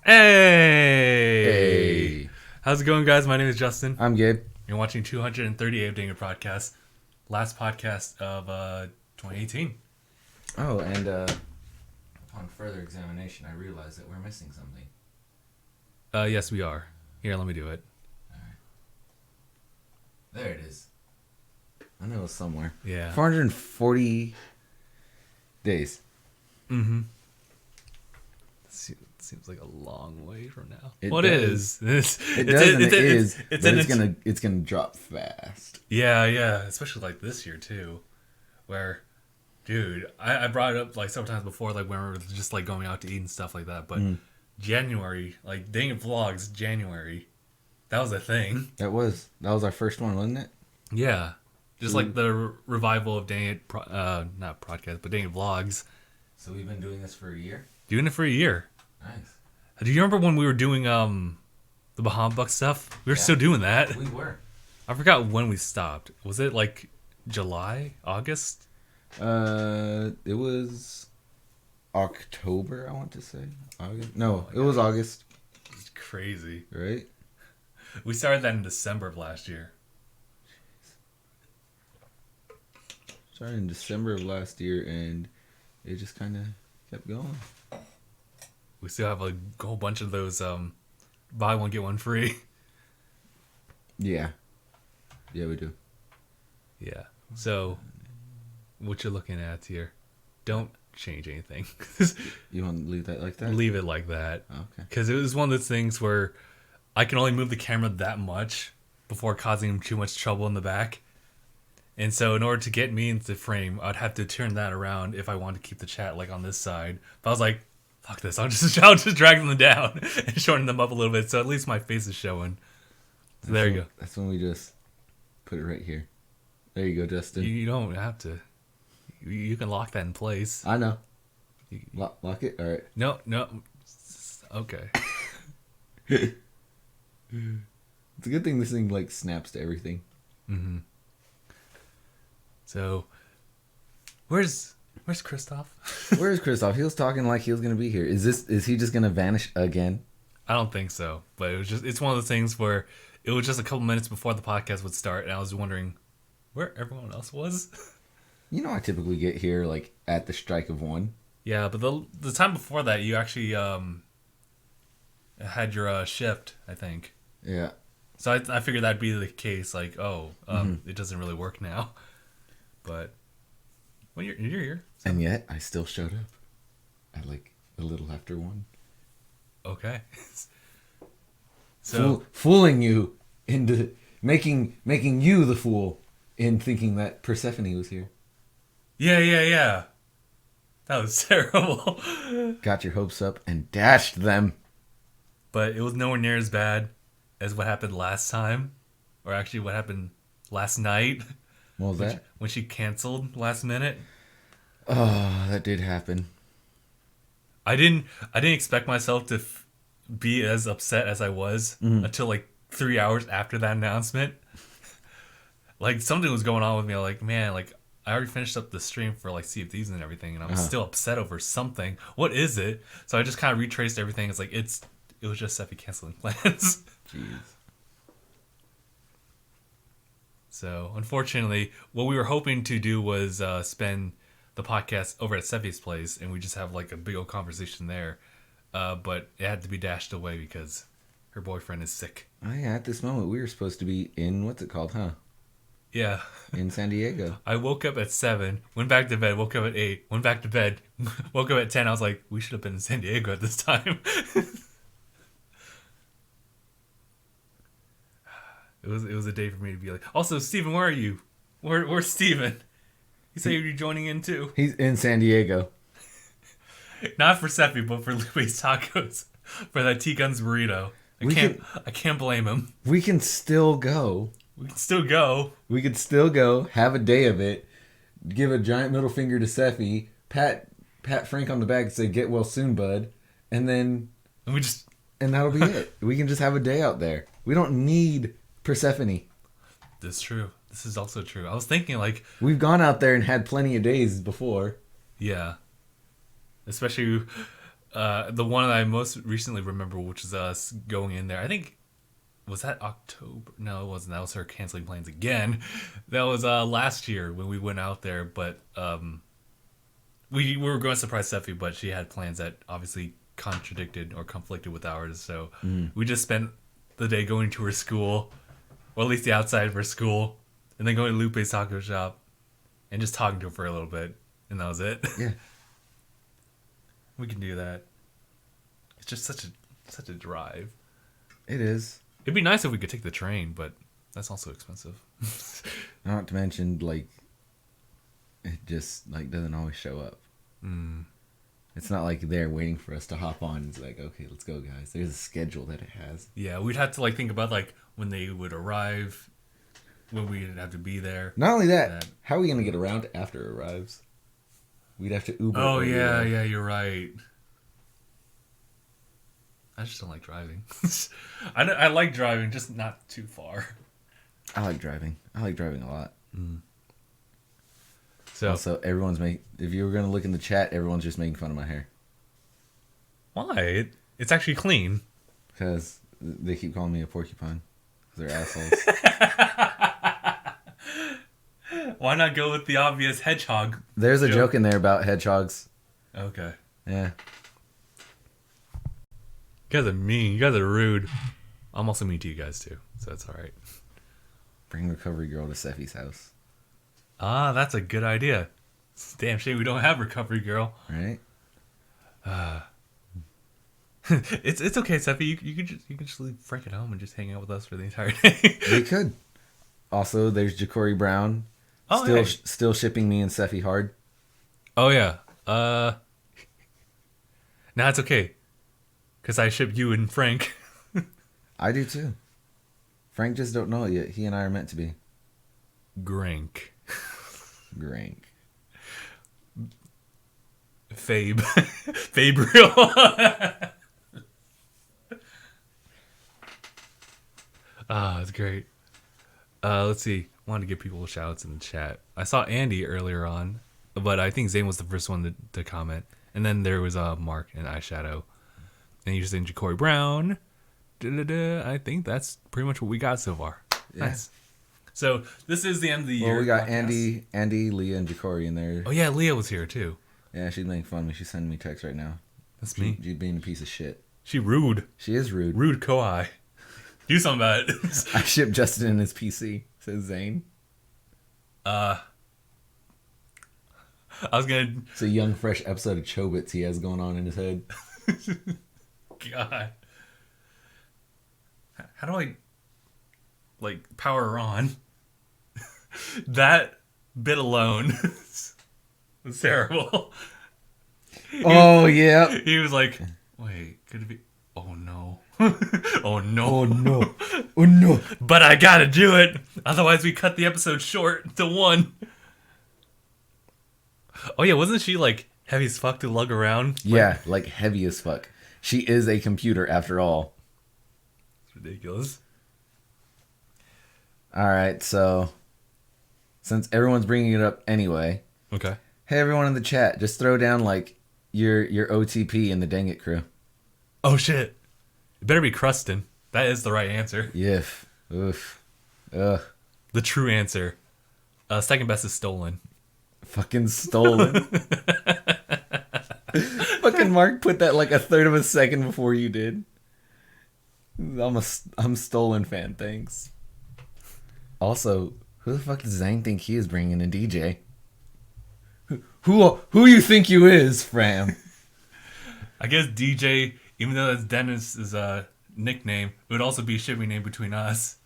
Hey! Hey, How's it going, guys? My name is Justin. I'm Gabe. You're watching 238 of DangIT Prodcast, last podcast of 2018. Oh, and upon further examination, I realized that we're missing something. Yes, we are. Here, let me do it. There it is. I know it's somewhere. Yeah. 440 days. Mm-hmm. Seems like a long way from now. It Well, does. it is. It does, and it is. It's But it's gonna drop fast. Yeah. Especially like this year too, where, dude, I brought it up like several times before, like when we were just like going out to eat and stuff like that. But January, like DangIT Vlogs, January, that was a thing. That was our first one, wasn't it? Yeah, just like the revival of DangIT, not podcast, but DangIT Vlogs. So we've been doing this for a year. Doing it for a year. Nice. Do you remember when we were doing the Bahama Buck stuff? We were still doing that. We were. I forgot when we stopped. Was it like July, August? It was October. I want to say August. No, it was August. It's crazy. Right. We started that in December of last year. Started in December of last year, and it just kind of kept going. We still have a whole bunch of those buy one get one free. Yeah. Yeah, we do. Yeah. So what you're looking at here, don't change anything. You want to leave that like that? Leave it like that. Okay. Because it was one of those things where I can only move the camera that much before causing him too much trouble in the back. And so in order to get me into the frame, I'd have to turn that around if I wanted to keep the chat like on this side. But I was like, fuck this, I'll just drag them down and shorten them up a little bit so at least my face is showing. So there you go. That's when we just put it right here. There you go, Justin. You don't have to. You can lock that in place. I know. Lock it? All right. No. Okay. It's a good thing this thing like snaps to everything. Mm-hmm. So, where's Kritsof? Where's Kritsof? He was talking like he was gonna be here. Is he just gonna vanish again? I don't think so. But it's one of those things where it was just a couple minutes before the podcast would start, and I was wondering where everyone else was. You know, I typically get here like at the strike of 1. Yeah, but the time before that, you actually had your shift, I think. Yeah. So I figured that'd be the case. Like, it doesn't really work now. But well, you're here. So. And yet, I still showed up at like a little after 1. Okay. So fooling you into making you the fool in thinking that Persephone was here. Yeah. That was terrible. Got your hopes up and dashed them. But it was nowhere near as bad as what happened last time, or actually what happened last night. What was that? When she canceled last minute. Oh, that did happen. I didn't expect myself to be as upset as I was until like 3 hours after that announcement. Like something was going on with me. I'm like, man, like I already finished up the stream for like Sea of Thieves and everything, and I'm still upset over something. What is it? So I just kind of retraced everything. It's like it was just Seppi canceling plans. Jeez. So, unfortunately, what we were hoping to do was spend the podcast over at Seppi's place, and we just have like a big old conversation there. But it had to be dashed away because her boyfriend is sick. Oh yeah, at this moment we were supposed to be in, what's it called, huh? Yeah. In San Diego. I woke up at 7, went back to bed, woke up at 8, went back to bed, woke up at 10. I was like, we should have been in San Diego at this time. It was a day for me to be like, also, Steven, where are you? Where's Steven? He said you'd be joining in too. He's in San Diego. Not for Seppi, but for Luis Tacos. For that T-Guns burrito. I can't blame him. We can still go. We can still go. We could still go, have a day of it, give a giant middle finger to Seppi, pat Frank on the back and say, get well soon, bud. And that'll be it. We can just have a day out there. We don't need Persephone. That's true. This is also true. I was thinking like... We've gone out there and had plenty of days before. Yeah. Especially The one that I most recently remember, which is us going in there. I think was that October? No, it wasn't. That was her canceling plans again. That was last year when we went out there. But we were going to surprise Steffi, but she had plans that obviously contradicted or conflicted with ours. So we just spent the day going to her school, or at least the outside of her school, and then going to Lupe's taco shop and just talking to her for a little bit, and that was it. Yeah. We can do that. It's just such a drive. It is. It'd be nice if we could take the train, but that's also expensive. Not to mention, like, it just like doesn't always show up. It's not like they're waiting for us to hop on. It's like, okay, let's go, guys. There's a schedule that it has. Yeah, we'd have to like think about like when they would arrive, when we'd have to be there. Not only that, how are we gonna get around after it arrives? We'd have to Uber. Oh yeah, you're right. I just don't like driving. I like driving, just not too far. I like driving. I like driving a lot. So also, if you were gonna look in the chat, everyone's just making fun of my hair. Why? It's actually clean. Because they keep calling me a porcupine. Because they're assholes. Why not go with the obvious hedgehog? There's a joke in there about hedgehogs. Okay. Yeah. You guys are mean. You guys are rude. I'm also mean to you guys too, so that's all right. Bring Recovery Girl to Seffi's house. Ah, that's a good idea. Damn shame we don't have Recovery Girl. Right? It's okay, Seffi. You can just leave Frank at home and just hang out with us for the entire day. They could. Also, there's Ja'Cory Brown. Oh, still shipping me and Seffi hard. Oh yeah. Nah, it's okay. Cause I ship you and Frank. I do too. Frank just don't know it yet. He and I are meant to be. Grank. Fabe. Fabriel. That's great. Let's see. Wanted to give people shout-outs in the chat. I saw Andy earlier on, but I think Zane was the first one to comment. And then there was Mark and Eyeshadow. And you just saying Ja'Cory Brown. I think that's pretty much what we got so far. Yeah. Nice. So this is the end of the year. Well, we got podcast. Andy, Leah, and Ja'Cory in there. Oh yeah, Leah was here too. Yeah, she's making fun of me. She's sending me texts right now. That's me. She's being a piece of shit. She rude. She is rude. Rude Kohai. Do something about it. I shipped Justin in his PC, says Zane. I was gonna... It's a young, fresh episode of Chobits he has going on in his head. God. How do I, like, power her on? That bit alone was terrible. Yeah. He was like, wait, could it be... Oh, no. Oh, no. Oh, no. Oh, no. But I gotta do it. Otherwise, we cut the episode short to 1. Oh, yeah, wasn't she, like, heavy as fuck to lug around? Yeah, like heavy as fuck. She is a computer after all. It's ridiculous. All right, so since everyone's bringing it up anyway. Okay. Hey, everyone in the chat, just throw down, like, your OTP in the DangIT crew. Oh, shit. It better be Crustin. That is the right answer. Yif. Oof. Ugh. The true answer. Second best is Stolen. Fucking Stolen. Fucking Mark put that like a third of a second before you did. I'm Stolen fan, thanks. Also, who the fuck does Zane think he is bringing in a DJ? Who you think you is, Fram? I guess DJ, even though that's Dennis's nickname, it would also be a shipping name between us.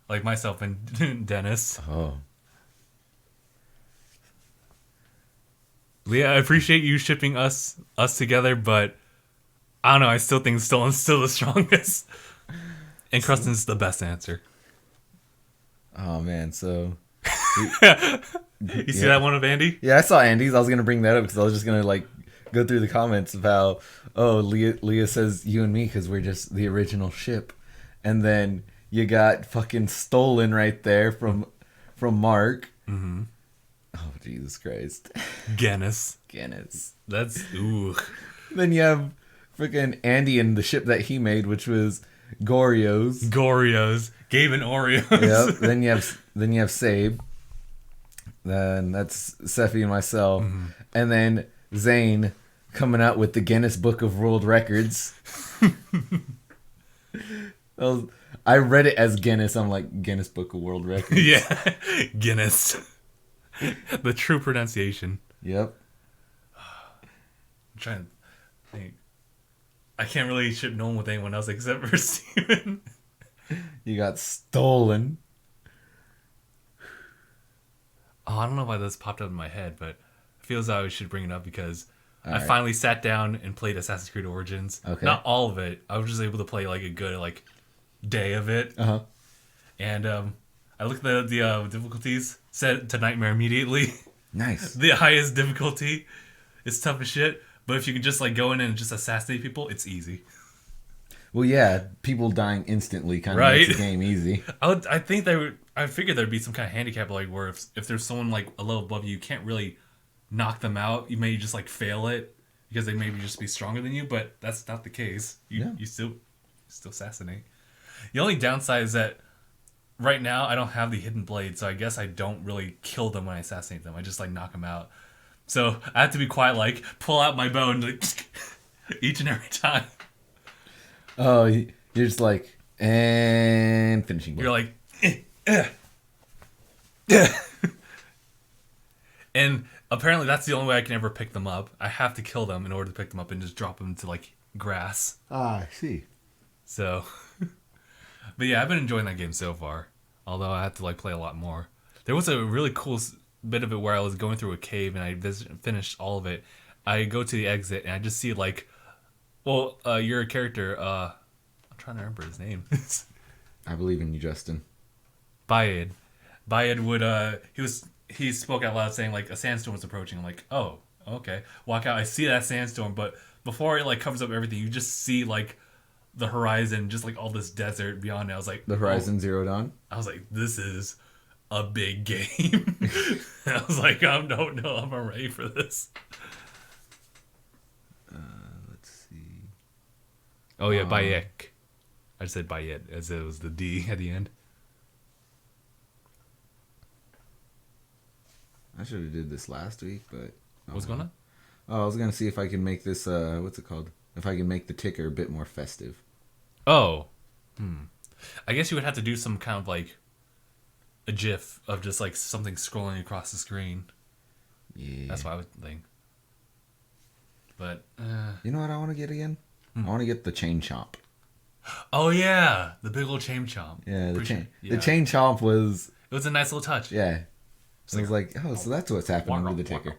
Like myself and Dennis. Oh. Yeah, I appreciate you shipping us together, but I don't know, I still think Stolen's still the strongest. And Crustin's the best answer. Oh man, so you see that one of Andy? Yeah, I saw Andy's. I was gonna bring that up because I was just gonna like go through the comments of how Leah says you and me because we're just the original ship, and then you got fucking Stolen right there from Mark. Mm-hmm. Oh Jesus Christ, Guinness. Guinness. That's ooh. Then you have freaking Andy and the ship that he made, which was Gorio's. Gabe and Oreos. Yep. Then you have Sabe. Then that's Sephi and myself. Mm-hmm. And then Zane coming out with the Guinness Book of World Records. I read it as Guinness. I'm like, Guinness Book of World Records. Yeah. Guinness. The true pronunciation. Yep. I'm trying to think. I can't really ship Nolan with anyone else except for Steven. You got stolen. Oh, I don't know why this popped up in my head, but it feels like I should bring it up because I right. finally sat down and played Assassin's Creed Origins. Okay. Not all of it. I was just able to play like a good day of it. Uh-huh. And I looked at the difficulties, set it to Nightmare immediately. Nice. The highest difficulty. It's tough as shit, but if you can just go in and just assassinate people, it's easy. Well, yeah, people dying instantly kind of Right? makes the game easy. I figured there'd be some kind of handicap where if there's someone a level above you, you can't really knock them out. You may just fail it because they maybe just be stronger than you, but that's not the case. You still assassinate. The only downside is that right now I don't have the hidden blade, so I guess I don't really kill them when I assassinate them. I just knock them out. So I have to be quiet, pull out my bow and each and every time. Oh, you're just and finishing blow. You're like, and apparently that's the only way I can ever pick them up. I have to kill them in order to pick them up and just drop them to grass. Ah, I see. So, but yeah, I've been enjoying that game so far. Although I have to play a lot more. There was a really cool bit of it where I was going through a cave and I finished all of it. I go to the exit and I just see your character. I'm trying to remember his name. I believe in you, Justin. Bayed would he spoke out loud saying a sandstorm was approaching. I'm like, oh, okay. Walk out. I see that sandstorm, but before it covers up everything, you just see the horizon, just all this desert beyond it. I was like, the Horizon Zero Dawn. I was like, this is a big game. I was like, I don't know if I'm ready for this. Let's see. Oh yeah, Bayek. I said Bayet as it was the D at the end. I should have did this last week, but What's going on? Oh, I was gonna see if I can make this. What's it called? If I can make the ticker a bit more festive. Oh, I guess you would have to do some kind of a GIF of just something scrolling across the screen. Yeah, that's what I would think. But you know what I want to get again? I want to get the chain chomp. Oh yeah, the big old chain chomp. Yeah, the chain chomp was. It was a nice little touch. Yeah. So I was like, oh, so that's what's happening with the ticker.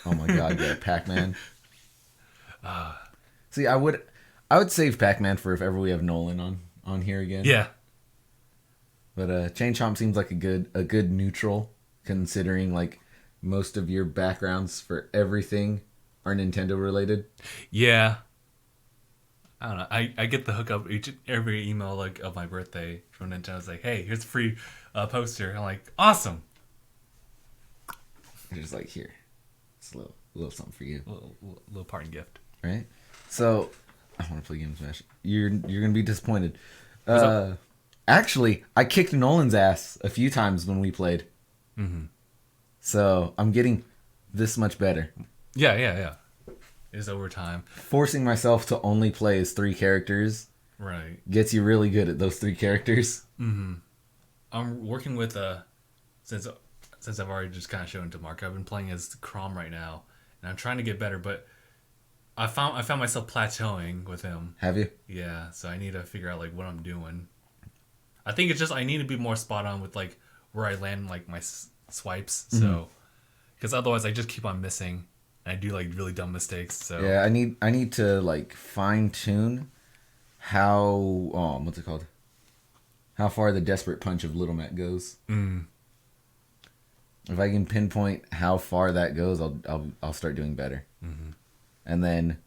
Oh my god, yeah, Pac-Man. See, I would save Pac-Man for if ever we have Nolan on here again. Yeah. But Chain Chomp seems like a good neutral, considering most of your backgrounds for everything are Nintendo related. Yeah. I don't know. I get the hookup every email of my birthday from Nintendo. It's like, hey, here's a free poster. I'm like, awesome. You're just here. It's a little something for you. Little parting gift. Right? So, I want to play Game Smash. You're gonna be disappointed. Actually, I kicked Nolan's ass a few times when we played. Mm-hmm. So, I'm getting this much better. Yeah. It's over time. Forcing myself to only play as 3 characters right gets you really good at those 3 characters. Mm-hmm. I'm working with since I've already just kind of shown it to Mark, I've been playing as Crom right now, and I'm trying to get better, but I found myself plateauing with him. Have you? Yeah, so I need to figure out what I'm doing. I think it's just I need to be more spot on with where I land my swipes. Mm-hmm. So, because otherwise I just keep on missing, and I do really dumb mistakes. So yeah, I need to fine tune how what's it called? How far the desperate punch of Little Mac goes. Mm. If I can pinpoint how far that goes, I'll start doing better. Mm-hmm. And then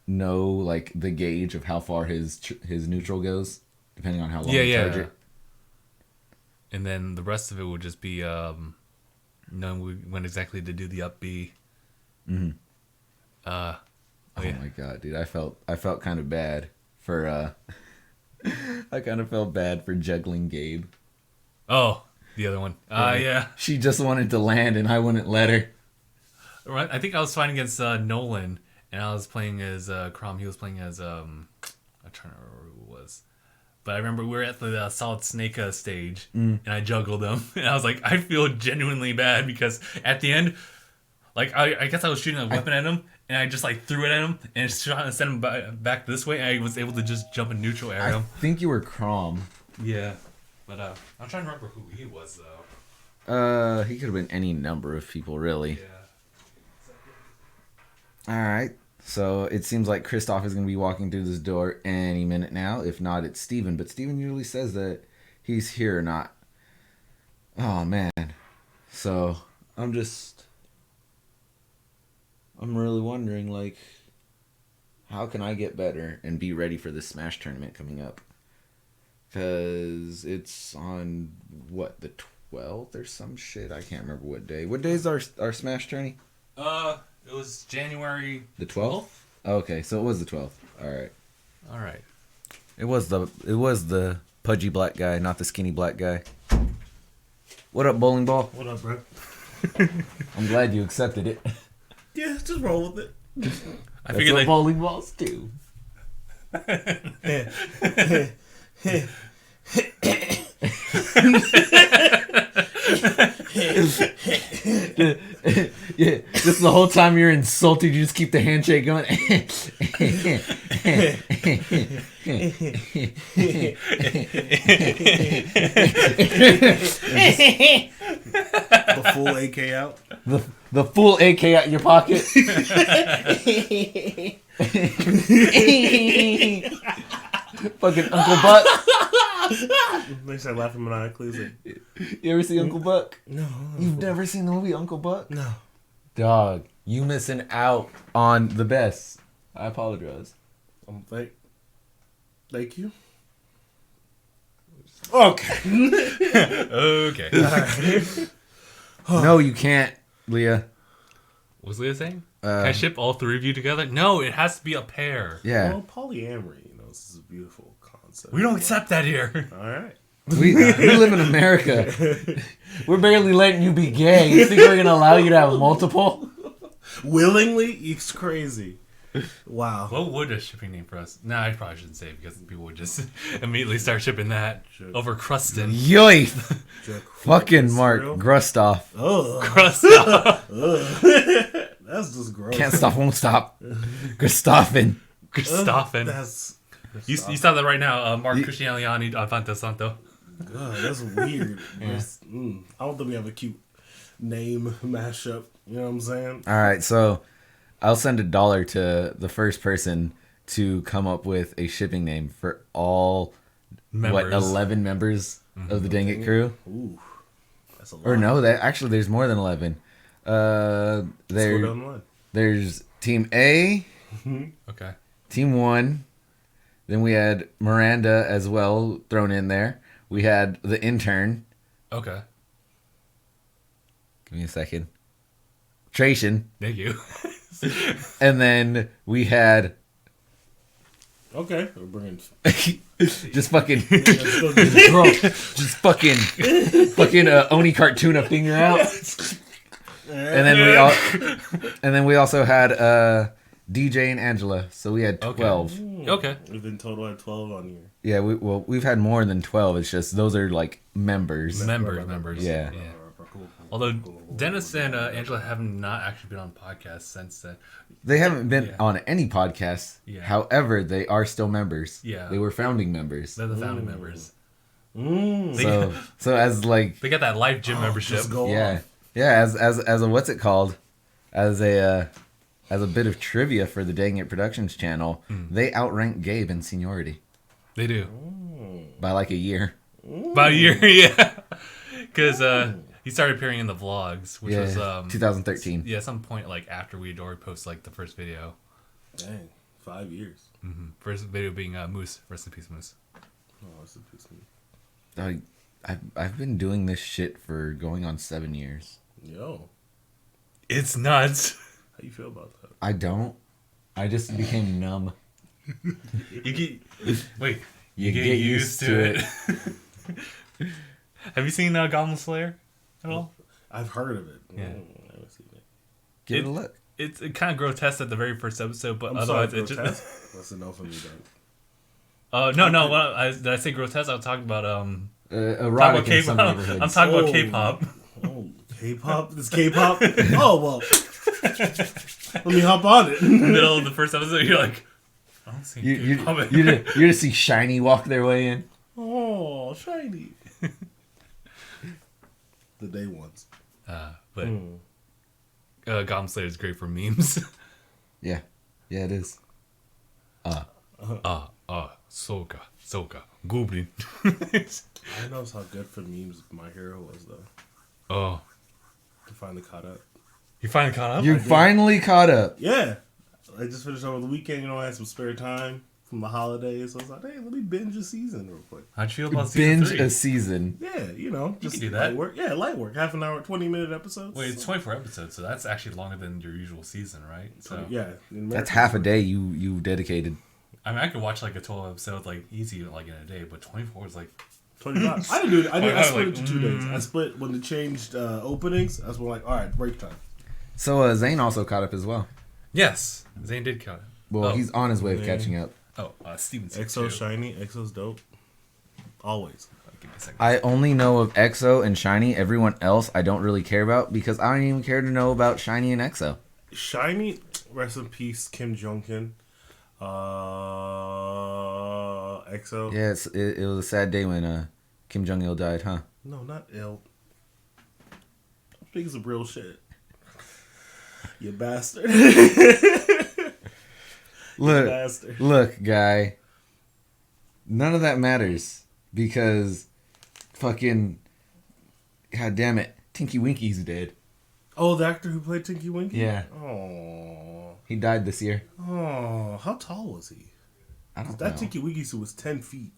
know the gauge of how far his neutral goes, depending on how long you charge it. And then the rest of it would just be knowing when exactly to do the up B. Mm-hmm. I Oh my god, dude! I felt kind of bad for I kind of felt bad for juggling Gabe. Oh, the other one. Yeah. She just wanted to land, and I wouldn't let her. Right. I think I was fighting against Nolan, and I was playing as Crom. He was playing as I'm trying to remember who it was. But I remember we were at the Solid Snake stage, and I juggled him, and I was like, I feel genuinely bad because at the end, like I guess I was shooting a weapon at him, and I just like threw it at him and trying to send him back this way, and I was able to just jump in neutral area. I think you were Crom. Yeah, but I'm trying to remember who he was though. He could have been any number of people, really. Yeah. All right. So it seems like Kritsof is going to be walking through this door any minute now. If not, it's Steven. But Steven usually says that he's here or not. Oh, man. So I'm really wondering, like, how can I get better and be ready for this Smash tournament coming up? Because it's on, what, the 12th or some shit? I can't remember what day. What day is our Smash tourney? It was January The 12th? Okay, so it was the 12th. All right. It was the pudgy black guy, not the skinny black guy. What up, bowling ball? What up, bro? I'm glad you accepted it. Yeah, just roll with it. I figured what bowling balls do. Yeah, just the whole time you're insulted, you just keep the handshake going. The full AK out. The full AK out your pocket. Fucking Uncle Buck. They start laughing maniacally. Like, You ever see Uncle Buck? no. You've never seen the movie Uncle Buck? No. Dog, you missing out on the best. I apologize. Thank you. Okay. Okay. No, you can't, Leah. What was Leah saying? Can I ship all three of you together? No, it has to be a pair. Yeah. Well, polyamory, this is a beautiful concept. We don't accept that here. All right. We live in America. We're barely letting you be gay. You think we're going to allow you to have multiple? Willingly? It's crazy. Wow. What would a shipping name for us? Nah, I probably shouldn't say it because people would just immediately start shipping that over Crustin. Yoy! Fucking Mark Grustoff. Oh. Crustin. That's just gross. Can't stop, won't stop. Gustaffin. Gustaffin. You saw that right now. Mark Cristianiani Avante Santo. God, that's weird. Yeah. I don't think we have a cute name mashup. You know what I'm saying? All right, so I'll send $1 to the first person to come up with a shipping name for all, Members. 11 members of the DangIT crew? Ooh, that's a lot. Or no, actually there's more than 11. There's Team A, Okay. Team 1, then we had Miranda as well thrown in there. We had the intern. Okay. Give me a second. Tracian. Thank you. And then we had... Okay, we're bringing... just fucking... Let's go get it. just fucking Oni cartoon finger out. And then we also had DJ and Angela, so we had 12. Okay. We've been total at 12 on here. Yeah, we've had more than 12. It's just those are like members. Members. Yeah. Cool. Although Dennis and Angela have not actually been on podcasts since then. They haven't been on any podcasts. Yeah. However, they are still members. Yeah. They were founding members. They're the founding members. So as like They got that life gym membership. Just go yeah. off. Yeah, as a what's it called? As a bit of trivia for the DangIT Productions channel, they outrank Gabe in seniority. They do. By like a year. About a year, yeah. Because he started appearing in the vlogs, which was 2013. Yeah, some point like after we had already posted like the first video. Dang, 5 years. First video being Moose. Rest in peace, Moose. Oh, that's a piece of me. I've been doing this shit for going on 7 years. Yo, It's nuts. how you feel about that? I don't. I just became numb. You get used to it. Have you seen Goblin Slayer at all? I've heard of it. Yeah. I haven't seen it. Give it a look. It's kind of grotesque at the very first episode, but I'm otherwise sorry, it just. That's enough for me, then. No. Did I say grotesque? I was talking about Erotic in some K-pop. neighborhoods. I'm talking about K-pop. Oh, K-pop? This K-pop? Oh, well. Let me hop on it. In the middle of the first episode, you're like, I don't see K-pop. You just see Shiny walk their way in. Oh, shiny. The day ones. But Goblin Slayer is great for memes. Yeah, it is. Soka, Goblin. I know how good for memes My Hero was, though. Oh. I finally caught up. You finally caught up? You finally caught up. Yeah. I just finished over the weekend, I had some spare time from the holidays. So I was like, hey, let me binge a season real quick. How'd you feel about season 3? Binge a season. Yeah, just can do that. light work. Yeah, light work. Half an hour, 20-minute episodes. Wait, it's 24 episodes, so that's actually longer than your usual season, right? So yeah. That's half a day you dedicated. I mean, I could watch like a 12 episode like easy like in a day, but 24 is like 25. I didn't do it. I split it like, into 2 days. I split when they changed openings. That's when like, all right, break time. So Zane also caught up as well. yes, Zane did count it. Well, he's on his way of catching up. Oh, Steven. EXO shiny. EXO's dope. Always. Give me a second. I only know of EXO and Shiny. Everyone else I don't really care about because I don't even care to know about Shiny and EXO. Shiny, rest in peace, Kim Jong-un. EXO. Yeah, it was a sad day when Kim Jong-il died, huh? No, not ill. I'm speaking some real shit. You bastard. Look, guy. None of that matters because fucking god damn it, Tinky Winky's dead. Oh, the actor who played Tinky Winky? Yeah. Oh. He died this year. Oh, how tall was he? I don't know. That Tinky Winky suit was 10 feet.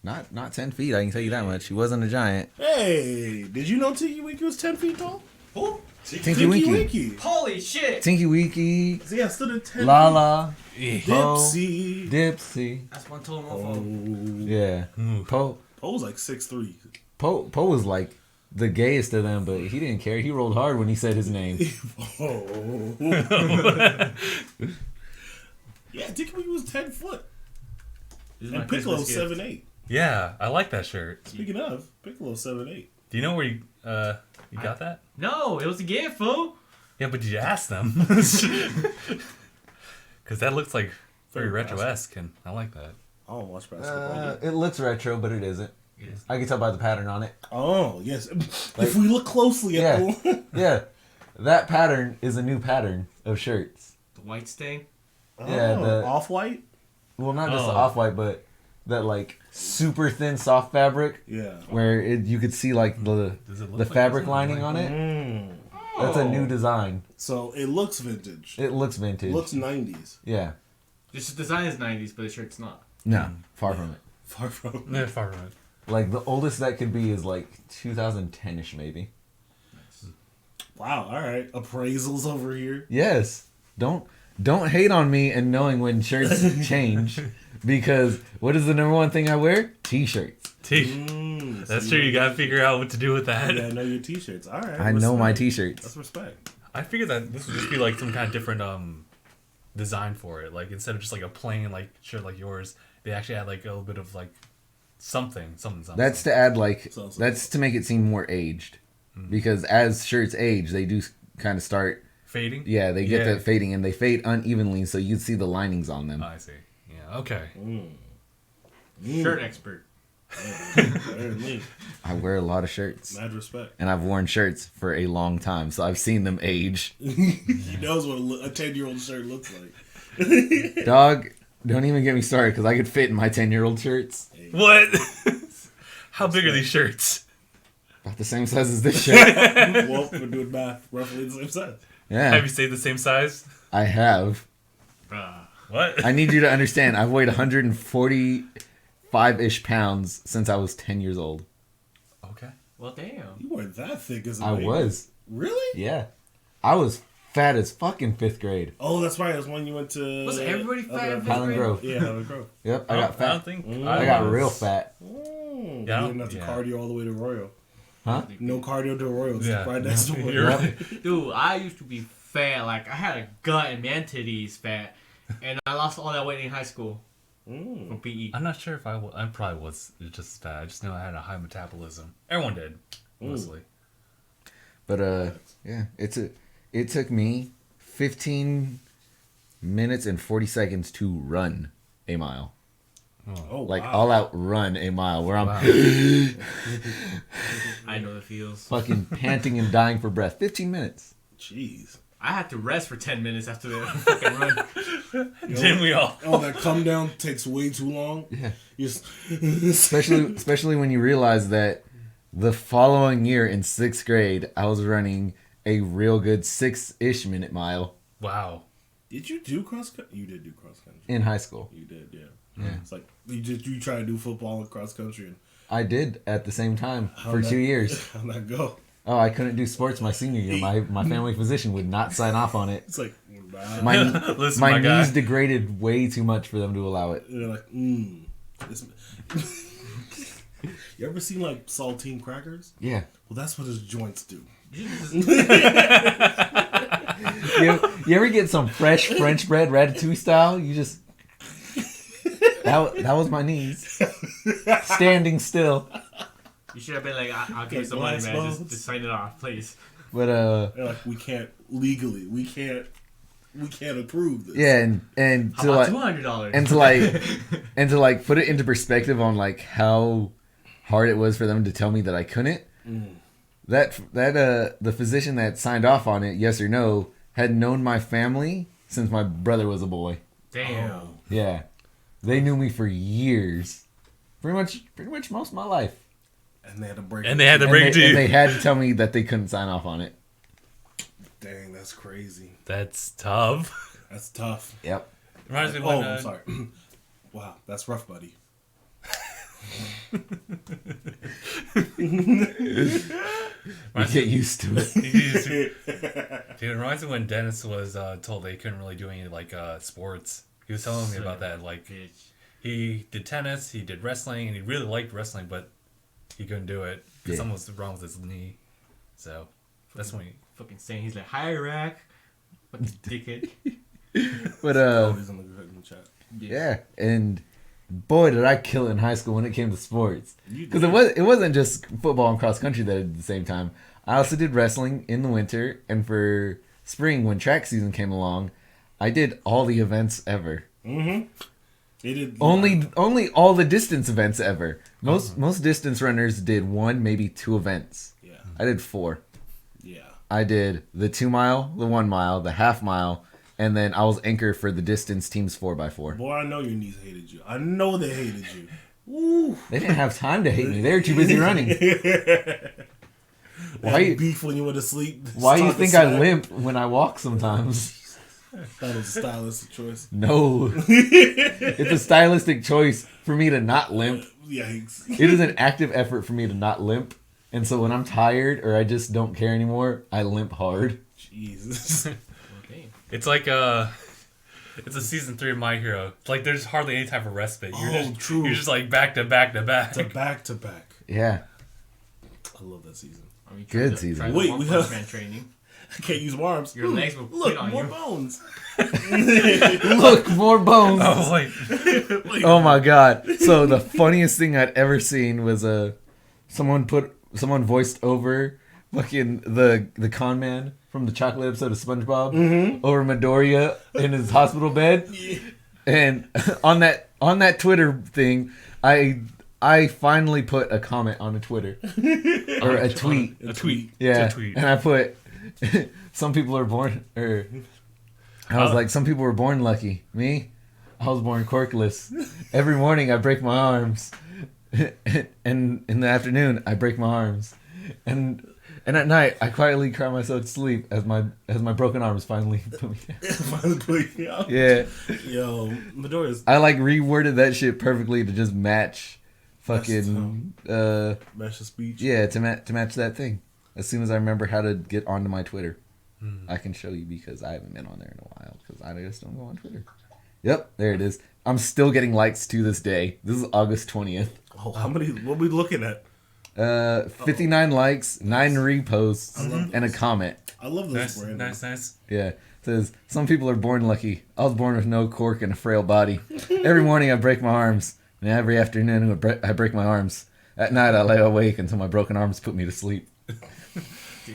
Not 10 feet, I can tell you that much. He wasn't a giant. Hey, did you know Tinky Winky was 10 feet tall? Who? Tinky Winky. Holy shit! Tinky Winky. So yeah, stood at 10 Lala. Dipsy. Dipsy. That's one total mofo. Yeah. Poe was like 6'3". Poe was like the gayest of them, but he didn't care. He rolled hard when he said his name. Yeah, Tinky Winky was 10 foot. And Piccolo Piccolo's 7'8". Yeah, I like that shirt. Speaking of, Piccolo's 7'8". Do you know where you got that? No, it was a gift, fool. Yeah, but did you ask them? Because that looks like very retro-esque, and I like that. I don't watch basketball. It looks retro, but it isn't. Yes. I can tell by the pattern on it. Oh, yes. If we look closely at the Yeah. That pattern is a new pattern of shirts. The white stain. Yeah, the off-white? Well, not just the off-white, but that like super thin soft fabric. Yeah. Where you could see like the fabric lining on it. That's a new design. So it looks vintage. It looks vintage. Looks 90s. Yeah. This design is 90s, but the shirt's not. No, far from it. Far from Yeah, far from it. Like the oldest that could be is like 2010ish maybe. Wow, all right. Appraisals over here. Yes. Don't hate on me and knowing when shirts change, because what is the number one thing I wear? T-shirts. That's true. You gotta figure out what to do with that. Yeah, I know your T-shirts. All right. I know my T-shirts. That's respect. I figured that this would just be like some kind of different design for it. Like instead of just like a plain like shirt like yours, they actually had like a little bit of like something. That's to add like that's to make it seem more aged, because as shirts age, they do kind of start fading. Yeah, they get that fading, and they fade unevenly, so you'd see the linings on them. I see. Yeah. Okay. Shirt expert. I wear a lot of shirts. Mad respect. And I've worn shirts for a long time, so I've seen them age. He knows what a 10-year-old shirt looks like. Dog, don't even get me started, because I could fit in my 10-year-old shirts. What? How big are these shirts? About the same size as this shirt. Well, we're doing math. Roughly the same size. Yeah. Have you stayed the same size? I have. What? I need you to understand, I've weighed 145-ish pounds since I was 10 years old. Okay. Well, damn. You weren't that thick as a I baby. was. Really? Yeah. I was fat as fucking 5th grade. Oh, that's right. That's when you went to. Was everybody fat in 5th Highland grade? Grove. Yeah, Highland Grove. Yep, I got I fat. don't think I got real fat. You Yeah, didn't have to yeah. cardio all the way to Royal. Huh? No cardio to Royal. It's Yeah. right next door. You're Yep. right. Dude, I used to be fat. Like, I had a gut and man titties fat. And I lost all that weight in high school from PE. I'm not sure if I probably was just fat. I just know I had a high metabolism. Everyone did, mostly. But yeah, it took me 15 minutes and 40 seconds to run a mile. Oh, Like wow. all out run a mile where I'm I know the feels. fucking panting and dying for breath. 15 minutes. Jeez. I had to rest for 10 minutes after the fucking run. Didn't we all? Oh, that come down takes way too long. Yeah. You just Especially when you realize that the following year in 6th grade, I was running a real good 6-ish minute mile Wow. Did you do cross country? You did do cross country. in high school. You did, yeah. It's like you try to do football and cross country, and I did at the same time for how'd 2 years. How'd that go? Oh, I couldn't do sports my senior year. My family physician would not sign off on it. It's like nah. My Listen, my my guy. knees degraded way too much for them to allow it. They're like, This... You ever seen like saltine crackers? Yeah. Well, that's what his joints do. You ever get some fresh French bread, ratatouille style? You just that was my knees standing still. You should have been like, I'll give you some money, man. Just sign it off, please. But They're like, we can't legally, we can't approve this. yeah, and How to about like $200? and to like put it into perspective on like how hard it was for them to tell me that I couldn't. That the physician that signed off on it, yes or no, had known my family since my brother was a boy. Damn. Yeah, they knew me for years, pretty much most of my life. And they had to break. And they had to And bring it to and they you. had to tell me that they couldn't sign off on it. Dang, that's crazy. That's tough. That's tough. Yep. Reminds me Oh, when, I'm sorry. Wow, that's rough, buddy. You get used to it. Dude, it reminds me when Dennis was told they couldn't really do any like sports. He was telling me about that. Like he did tennis, he did wrestling, and he really liked wrestling, but he couldn't do it because Yeah. something was wrong with his knee. So that's when he. Fucking saying he's like, hi, Iraq. Fucking dickhead. But Oh, he's in the chat. yeah, and boy did I kill it in high school when it came to sports. You Because did. it wasn't just football and cross country that I did at the same time. I also did wrestling in the winter, and for spring when track season came along, I did all the events ever. Mm-hmm. They did Only all the distance events ever. Most distance runners did 1, maybe 2 events. Yeah. I did 4. Yeah. I did the 2 mile, the 1 mile, the half mile, and then I was anchor for the distance teams 4x4. Boy, I know your knees hated you. I know they hated you. Woo. They didn't have time to hate me. They were too busy running. Why you beef when you went to sleep? Why do you Talking think I smack? limp when I walk sometimes? That was a stylistic choice. No. It's a stylistic choice for me to not limp. Yikes. It is an active effort for me to not limp. And so when I'm tired or I just don't care anymore, I limp hard. Jesus. Okay. It's like it's a season 3 of My Hero. It's like there's hardly any type of respite. True. You're just like back to back to back. To back. Yeah. I love that season. I mean, Good try season. the Wait, one we punch have- man training. I can't use my arms. Your legs will Look, quit on more you. bones. Look, more bones. Oh wait. Oh my god. So the funniest thing I'd ever seen was someone voiced over fucking the con man from the chocolate episode of SpongeBob over Midoriya in his hospital bed. And on that Twitter thing, I finally put a comment on a Twitter or a tweet. A tweet. Yeah. It's a tweet. And I put some people are born or I was like, some people were born lucky. Me? I was born quirkless. Every morning I break my arms. And in the afternoon I break my arms. And at night I quietly cry myself to sleep as my broken arms finally put me down. Finally put me out. Yeah. Yo, Midoriya's I like reworded that shit perfectly to just match fucking match the speech. yeah, to match that thing. As soon as I remember how to get onto my Twitter. I can show you because I haven't been on there in a while because I just don't go on Twitter. Yep, there it is. I'm still getting likes to this day. This is August 20th. Oh, how many? What are we looking at? 59 likes, 9 reposts, and a comment. I love this brand. Nice. Yeah. It says, some people are born lucky. I was born with no cork and a frail body. Every morning I break my arms, and every afternoon I break my arms. At night I lay awake until my broken arms put me to sleep.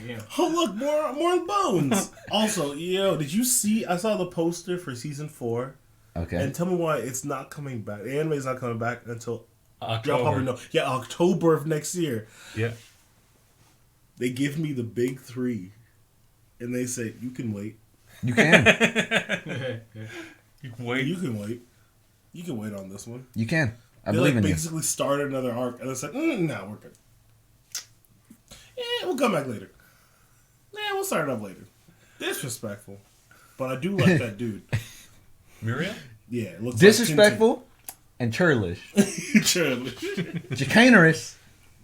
Damn. Oh look, more bones. Also, did you see? I saw the poster for season 4. Okay. And tell me why it's not coming back. The anime is not coming back until October. y'all probably know. Yeah, October of next year. Yeah. They give me the big 3, and they say you can wait. You can. You can wait. You can wait. You can wait on this one. You can. I They believe in you. basically started another arc, and it's like, no, we're good. Yeah, we'll come back later. Yeah, we'll start it up later. Disrespectful, but I do like that dude. Muriel? Yeah, it looks Disrespectful and churlish. Like Churlish. Chicanerous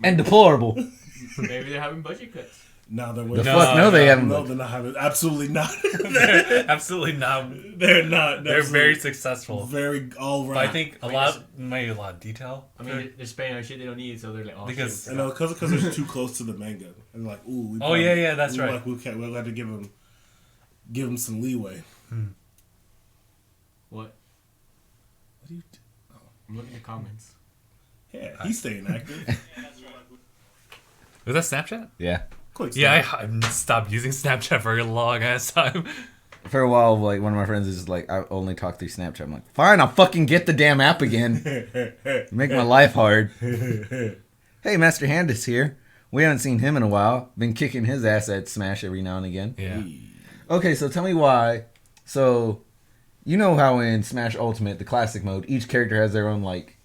and deplorable. Maybe they're having budget cuts. Now they're The waiting. fuck no, they haven't. No, they're not having. Absolutely not. Absolutely not. They're not. They're very successful. very all But right. I think a lot of detail. I mean, they're spending on shit they don't need, so they're like, oh, Because- shit. I know because they're too close to the manga, and like, ooh. We Oh, yeah, that's right. Like, we'll have to give them some leeway. What? What do you do? I'm looking at the comments. Yeah, he's staying active. Was that Snapchat? Yeah. Quick. Yeah, I stopped using Snapchat for a long ass time. For a while, like, one of my friends is just like, I only talk through Snapchat. I'm like, fine, I'll fucking get the damn app again. Make my life hard. Hey, Master Hand is here. We haven't seen him in a while. Been kicking his ass at Smash every now and again. Yeah. Okay, so tell me why. So, you know how in Smash Ultimate, the classic mode, each character has their own, like,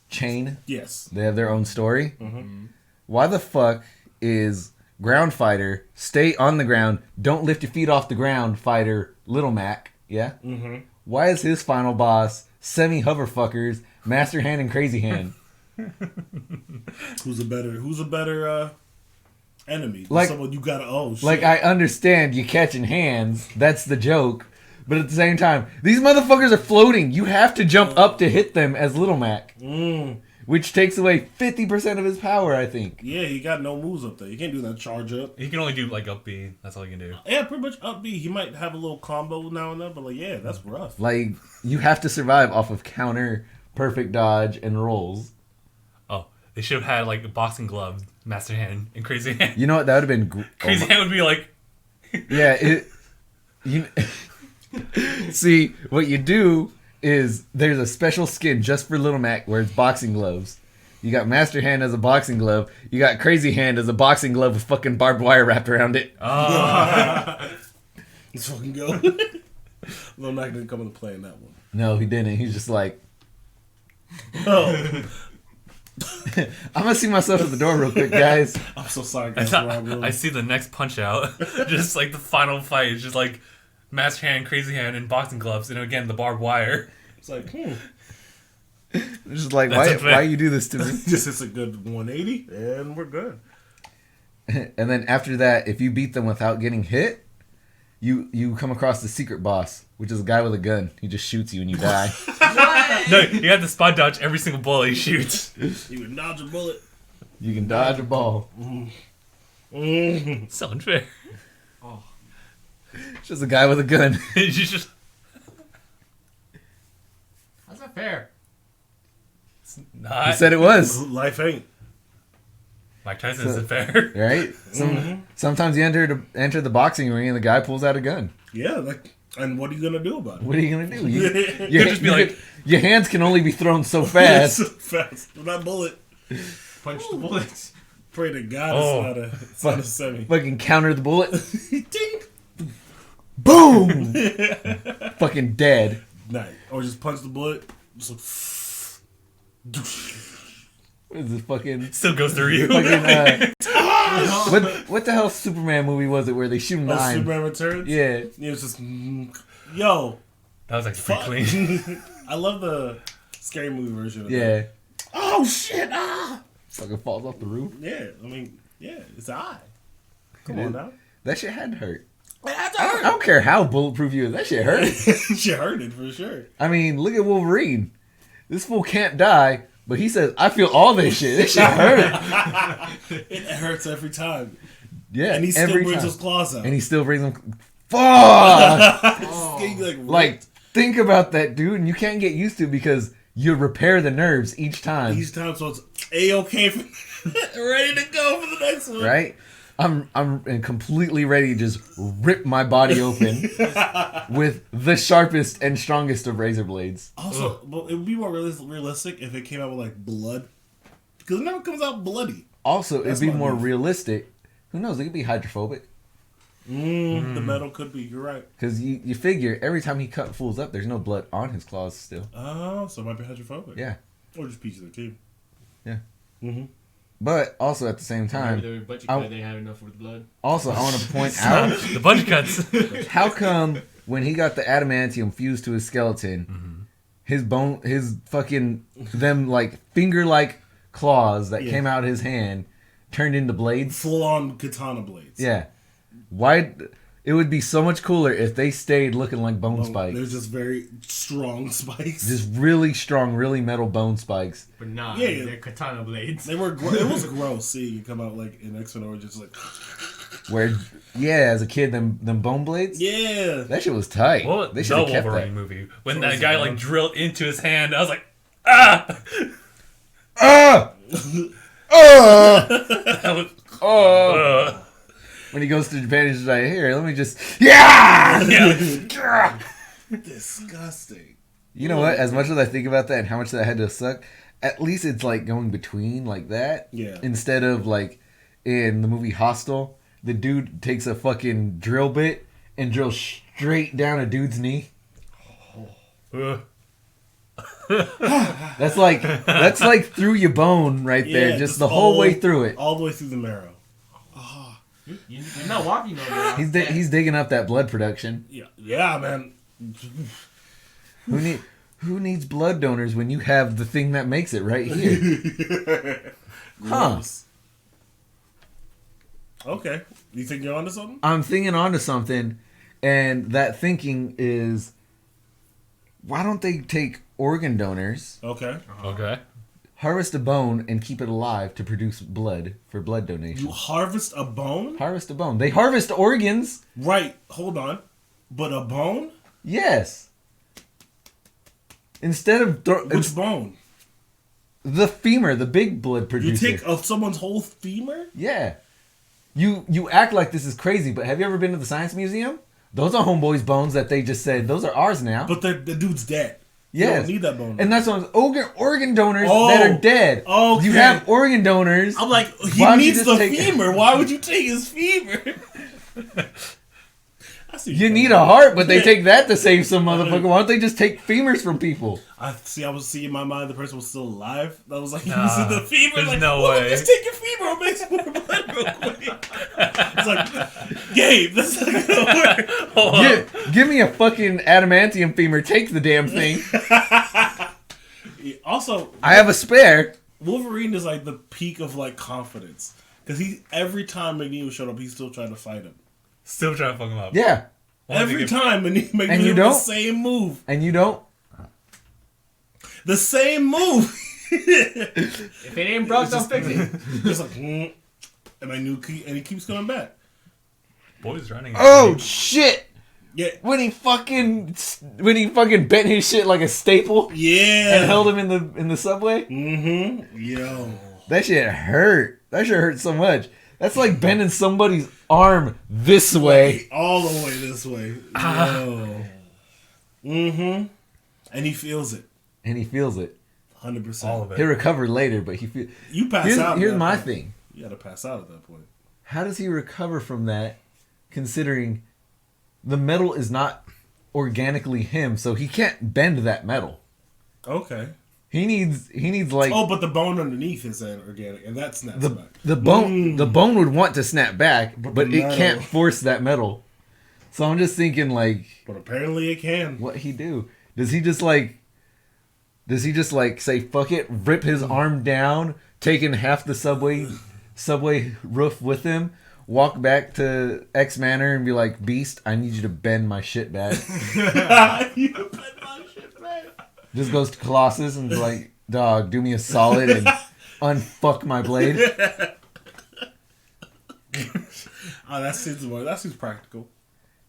chain? Yes. They have their own story? Mm-hmm. Why the fuck is Ground Fighter, stay on the ground, don't lift your feet off the ground, fighter, Little Mac, yeah? Mm-hmm. Why is his final boss, semi-hoverfuckers, Master Hand and Crazy Hand? Who's a better enemy? Like- Someone you gotta shit. Like, I understand you catching hands, that's the joke, but at the same time, these motherfuckers are floating. You have to jump up to hit them as Little Mac, which takes away 50% of his power, I think. Yeah, he got no moves up there. You can't do that charge up. He can only do like up B. That's all he can do. Yeah, pretty much up B. He might have a little combo now and then, but like, yeah, that's rough. Like, you have to survive off of counter, perfect dodge, and rolls. Oh, they should have had like boxing gloves, Master Hand, and Crazy Hand. You know what? That would have been... Crazy Hand would be like, Yeah, you see, what you do is there's a special skin just for Little Mac where it's boxing gloves. You got Master Hand as a boxing glove. You got Crazy Hand as a boxing glove with fucking barbed wire wrapped around it. Let's fucking go. Little Mac didn't come into play in that one. No, he didn't. He's just like, Oh, I'm gonna see myself at the door real quick, guys. I'm so sorry. I, Guys, wrong room. I see the next punch out. Just like the final fight is just like Master Hand, Crazy Hand, and boxing gloves, and again the barbed wire. It's like, It's just like, That's unfair. why you do this to me? Just it's a good 180, and we're good. And then after that, if you beat them without getting hit, you come across the secret boss, which is a guy with a gun. He just shoots you and you die. No, you have to spot dodge every single bullet he shoots. You can dodge a bullet. You can dodge a ball. So unfair. It's just a guy with a gun. You just How's that fair? not. You said it was. Life ain't. Mike Tyson isn't fair. Right? Sometimes you enter the boxing ring and the guy pulls out a gun. Yeah, like, and what are you gonna do about it? What are you gonna do? just be like- your hands can only be thrown so fast. So fast. With that bullet. Punch the bullets. Pray to God it's not a semi. Fucking counter the bullet. Ding. Boom! Fucking dead. Nice. Or just punch the bullet. Just like, What is this fucking Still goes through you. fucking what the hell Superman movie was it where they shoot him in the eye? Superman Returns? Yeah. It was just, yo. That was like Fuck. pretty clean. I love the scary movie version of that. Yeah. Oh, shit. Ah. Fucking falls off the roof. Yeah, I mean, yeah, it's an eye. Come on now. That shit had to hurt. I don't care how bulletproof you is. That shit hurt. Shit hurted for sure. I mean, look at Wolverine. This fool can't die, but he says, I feel all this shit. This shit hurt. It hurts every time. Yeah, And he still brings his claws out. And he still brings them. Fuck! Getting, like, think about that, dude. And you can't get used to it because you repair the nerves each time. Each time, so it's A-okay, ready to go for the next one. Right? I'm completely ready to just rip my body open with the sharpest and strongest of razor blades. Also, but it would be more realistic if it came out with like blood, because it never comes out bloody. Also, it'd be more realistic. Who knows? It could be hydrophobic. The metal could be. You're right. Because you figure every time he cut fools up, there's no blood on his claws still. Oh, so it might be hydrophobic. Yeah. Or just PG-13. Yeah. Mm-hmm. But also at the same time, Maybe their budget cut, they have enough with blood. Also, I want to point out the budget cuts. How come when he got the adamantium fused to his skeleton, his fucking them like finger-like claws that came out his hand turned into blades? Full-on katana blades. Yeah. Why? It would be so much cooler if they stayed looking like bone spikes. They're just very strong spikes. Just really strong, really metal bone spikes. But nah, yeah, they're katana blades. They were. It was gross seeing it come out like in X-Men or just like. Where, yeah, as a kid, them bone blades. Yeah, that shit was tight. Well, they the should have kept Wolverine that movie when that guy like drilled into his hand. I was like, ah, that was, When he goes to Japan, he's just like, here, let me just... Yeah! Disgusting. You know what? As much as I think about that and how much that had to suck, at least it's like going between like that. Yeah. Instead of like in the movie Hostel, the dude takes a fucking drill bit and drills straight down a dude's knee. That's like through your bone right there, just the whole way through it. All the way through the marrow. You're not walking no more. He's digging up that blood production. Yeah, man. Who needs blood donors when you have the thing that makes it right here? Huh. Okay. You think you're onto something? I'm thinking onto something, and that thinking is, why don't they take organ donors? Okay. Okay. Harvest a bone and keep it alive to produce blood for blood donation. You harvest a bone? Harvest a bone. They harvest organs. Right. Hold on. But a bone? Yes. Instead of... Which bone? The femur, the big blood producer. You take someone's whole femur? Yeah. You act like this is crazy, but have you ever been to the Science Museum? Those are homeboys' bones that they just said, those are ours now. But the dude's dead. Yes. You don't need that bone. And that's what organ donors that are dead. Okay. You have organ donors. I'm like, he needs the femur. Why would you take his femur? You need a heart, but they take that to save some motherfucker. Why don't they just take femurs from people? I was seeing in my mind the person was still alive. That was like using the femur. There's like, no way. Just take your femur. I'll make some more blood real quick. It's like, Gabe, that's not gonna work. Give me a fucking adamantium femur. Take the damn thing. Also, I have a spare. Wolverine is like the peak of like confidence because every time Magneto showed up, he's still trying to fight him. Still trying to fuck him up. Yeah. Every time Magneto and you the don't? same move. And you don't? The same move. If it ain't broke, don't fix it. Just like, and he keeps coming back. Boys running. Oh shit! Yeah. When he fucking bent his shit like a staple. Yeah. And held him in the subway. Mm-hmm. Yo. That shit hurt. That shit hurt so much. That's like bending somebody's arm this way. All the way this way. Yo. Mm-hmm. And he feels it. 100%. All of it. He'll recover later, but he feels... You pass out. Here's my thing. You gotta pass out at that point. How does he recover from that, considering the metal is not organically him, so he can't bend that metal? Okay. He needs like... Oh, but the bone underneath is organic, and that snaps back. The bone would want to snap back, but it can't force that metal. So I'm just thinking, like... But apparently it can. What he do? Does he just like say fuck it, rip his arm down, taking half the subway roof with him, walk back to X Manor and be like, Beast, I need you to bend my shit back. You bend my shit back. Just goes to Colossus and be like, dog, do me a solid and unfuck my blade. Oh, that seems practical.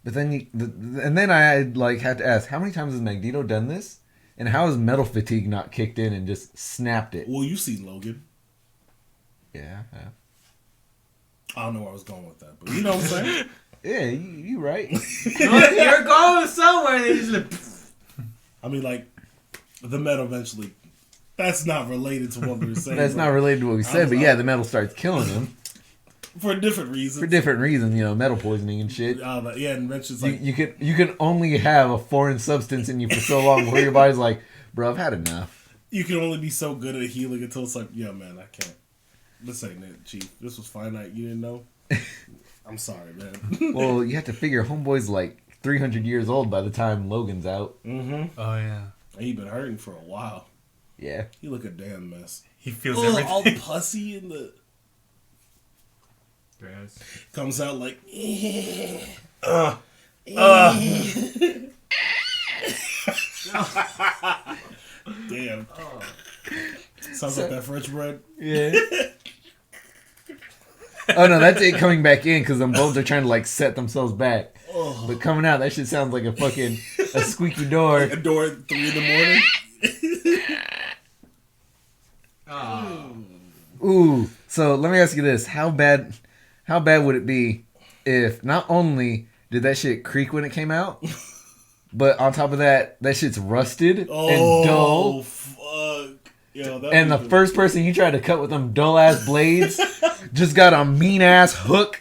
But then and then I like had to ask, how many times has Magneto done this? And how has metal fatigue not kicked in and just snapped it? Well, you seen Logan. Yeah. I don't know where I was going with that, but you know what I'm saying? Yeah, you right. You're going somewhere. They just like, I mean, like, the metal eventually... That's not related to what we were saying. That's not related to what we said, but yeah, the metal starts killing him. For different reasons. For different reasons, metal poisoning and shit. But yeah, and eventually it's like... You can only have a foreign substance in you for so long where your body's like, bro, I've had enough. You can only be so good at healing until it's like, yeah, man, I can't. This ain't it, Chief. This was finite. You didn't know? I'm sorry, man. Well, you have to figure Homeboy's like 300 years old by the time Logan's out. Mm-hmm. Oh, yeah. He been hurting for a while. Yeah. He look a damn mess. He feels everything. All the pussy in the... Gross. Comes out like... Damn. Sounds like that French bread. Yeah. Oh no, that's it coming back in because them both are trying to like set themselves back. Oh. But coming out, that shit sounds like a squeaky door. A door at 3 in the morning. Ooh. So let me ask you this: How bad would it be if not only did that shit creak when it came out, but on top of that, that shit's rusted and dull. Oh fuck! Yo, And the first person you tried to cut with them dull ass blades just got a mean ass hook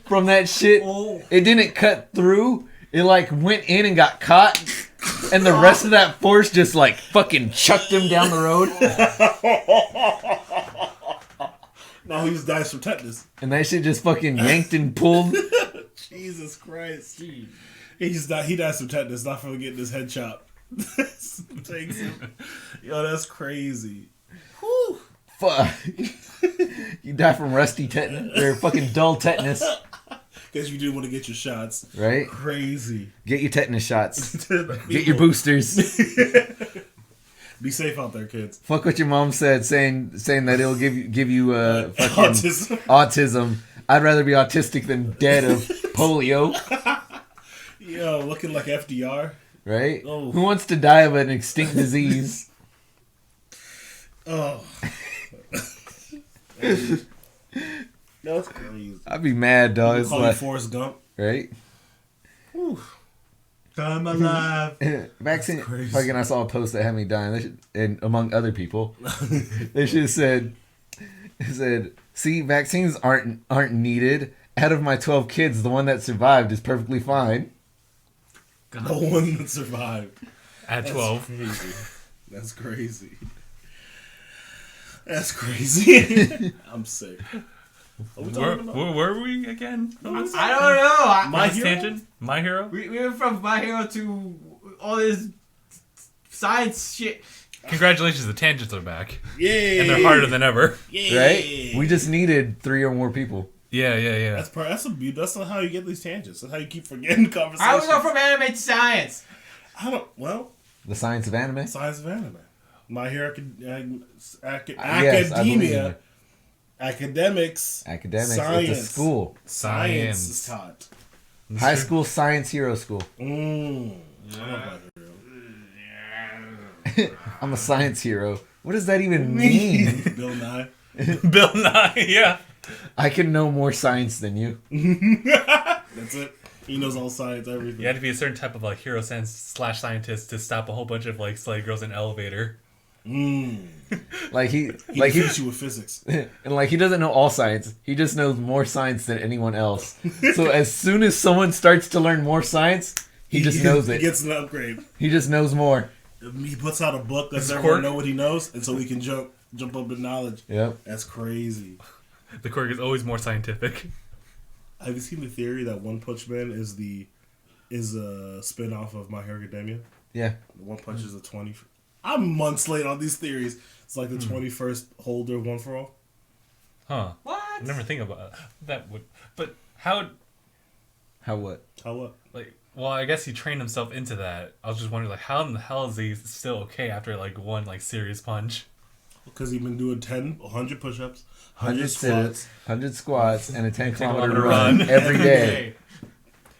from that shit. Oh. It didn't cut through. It like went in and got caught. And the rest of that force just like fucking chucked him down the road. No, he just dies from tetanus. And that shit just fucking yanked and pulled. Jesus Christ. He just died. He died from tetanus, not from getting his head chopped. Takes him. Yo, that's crazy. Whew. Fuck. You die from rusty tetanus or fucking dull tetanus. Guess you do want to get your shots. Right? Crazy. Get your tetanus shots. Get your boosters. Be safe out there, kids. Fuck what your mom said, saying that it'll give you fucking autism. I'd rather be autistic than dead of polio. Yo, looking like FDR. Right? Oh. Who wants to die of an extinct disease? Oh. That's crazy. I'd be mad, dog. It's Call you like, Forrest Gump. right? Whew. I'm alive. Vaccine. crazy. Fucking, I saw a post that had me dying. They should, and among other people, they should have said, "See, vaccines aren't needed. Out of my 12 kids, the one that survived is perfectly fine." The one that survived. At 12. Crazy. That's crazy. That's crazy. I'm sick. Where were we again? I don't know. My Last Hero? tangent? My Hero? We went from My Hero to all this science shit. Congratulations, the tangents are back. Yay. And they're harder than ever. Yay. Right? We just needed 3 or more people. Yeah. That's not how you get these tangents. That's how you keep forgetting conversations. I would go from anime to science. The science of anime. Science of anime. My Hero Yes, I believe in Academia. it. Academics. Academics. Science. It's a school. Science is Science. taught. High school science hero school. I love My Hero. I'm a science hero. What does that even mean? Bill Nye. Bill Nye, yeah. I can know more science than you. That's it. He knows all science, everything. You had to be a certain type of like hero sense / scientist to stop a whole bunch of like slave girls in an elevator. Like he defeats you with physics. and like he doesn't know all science. He just knows more science than anyone else. So as soon as someone starts to learn more science, he just knows it. He gets an upgrade. He just knows more. He puts out a book that His everyone quirk? know what he knows, and so he can jump up in knowledge. Yep. That's crazy. The quirk is always more scientific. Have you seen the theory that One Punch Man is a spin-off of My Hero Academia? Yeah. One Punch is a 20... I'm months late on these theories. It's like the 21st holder of One for All. Huh. What? I never think about that. But how? How what? How what? Like, well, I guess he trained himself into that. I was just wondering, like, how in the hell is he still okay after like one like serious punch? Because he's been doing 100 push-ups, 100 sit-ups, 100 squats, and a 10-kilometer kilometer run run. every day.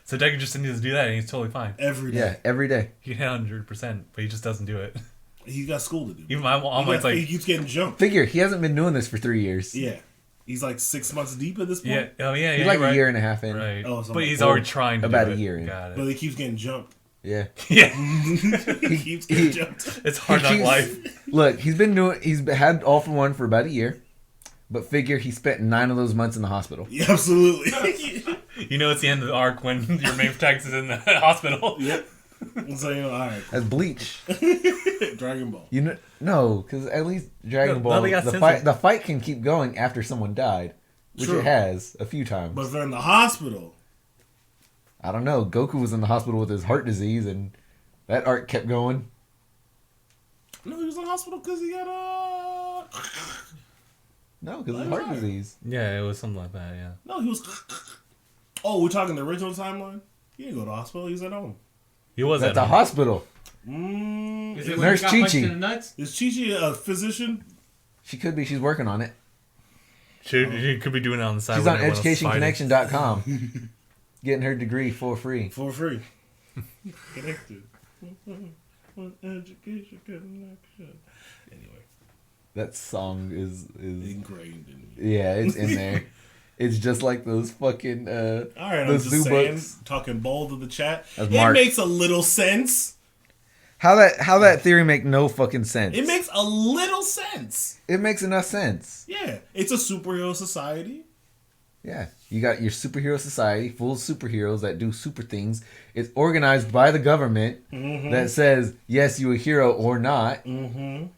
So Deku just needs to do that, and he's totally fine. every day. Yeah, every day. He can hit 100%, but he just doesn't do it. He got school to do. Even my mom was He like, keeps getting jumped. Figure, he hasn't been doing this for 3 years. Yeah. He's like 6 months deep at this point. yeah, oh yeah, He's yeah, like right. a year and a half in. Right. Oh, so but he's well, already trying to about do a it. year in. Got But it. he keeps getting jumped. Yeah. Yeah. He keeps getting jumped. It's hard He knock keeps- life. Look, he's had All for One for about a year. But figure he spent 9 of those months in the hospital. Yeah, absolutely. You know it's the end of the arc when your main protagonist is in the hospital. Yep. So, all right. That's Bleach. Dragon Ball. You know, no, because at least Dragon No, Ball, they got the censored. fight can keep going after someone died, which True. it has a few times. But if they're in the hospital, I don't know. Goku was in the hospital with his heart disease, and that arc kept going. no, he was in the hospital because he had No, because of Why heart not? disease. Yeah, it was something like that. Yeah. No, he was. Oh, we're talking the original timeline. He didn't go to the hospital. He was at home. He was At at the home. hospital. Is it Nurse when he got punched Chi-Chi. in the nuts? Is Chi-Chi a physician? She could be. She's working on it. She could be doing it on the side. She's when on everyone else is fighting. educationconnection.com getting her degree for free. For free. Connected. Education connection. Anyway, That song is ingrained in me. yeah, it's in there. It's just like those fucking All right, I'm those just zoo saying, books. talking bold to the chat. That's It Mark. makes a little sense. How that theory make no fucking sense. It makes a little sense. It makes enough sense. Yeah, it's a superhero society. Yeah, you got your superhero society full of superheroes that do super things. It's organized by the government that says yes, you a hero or not, and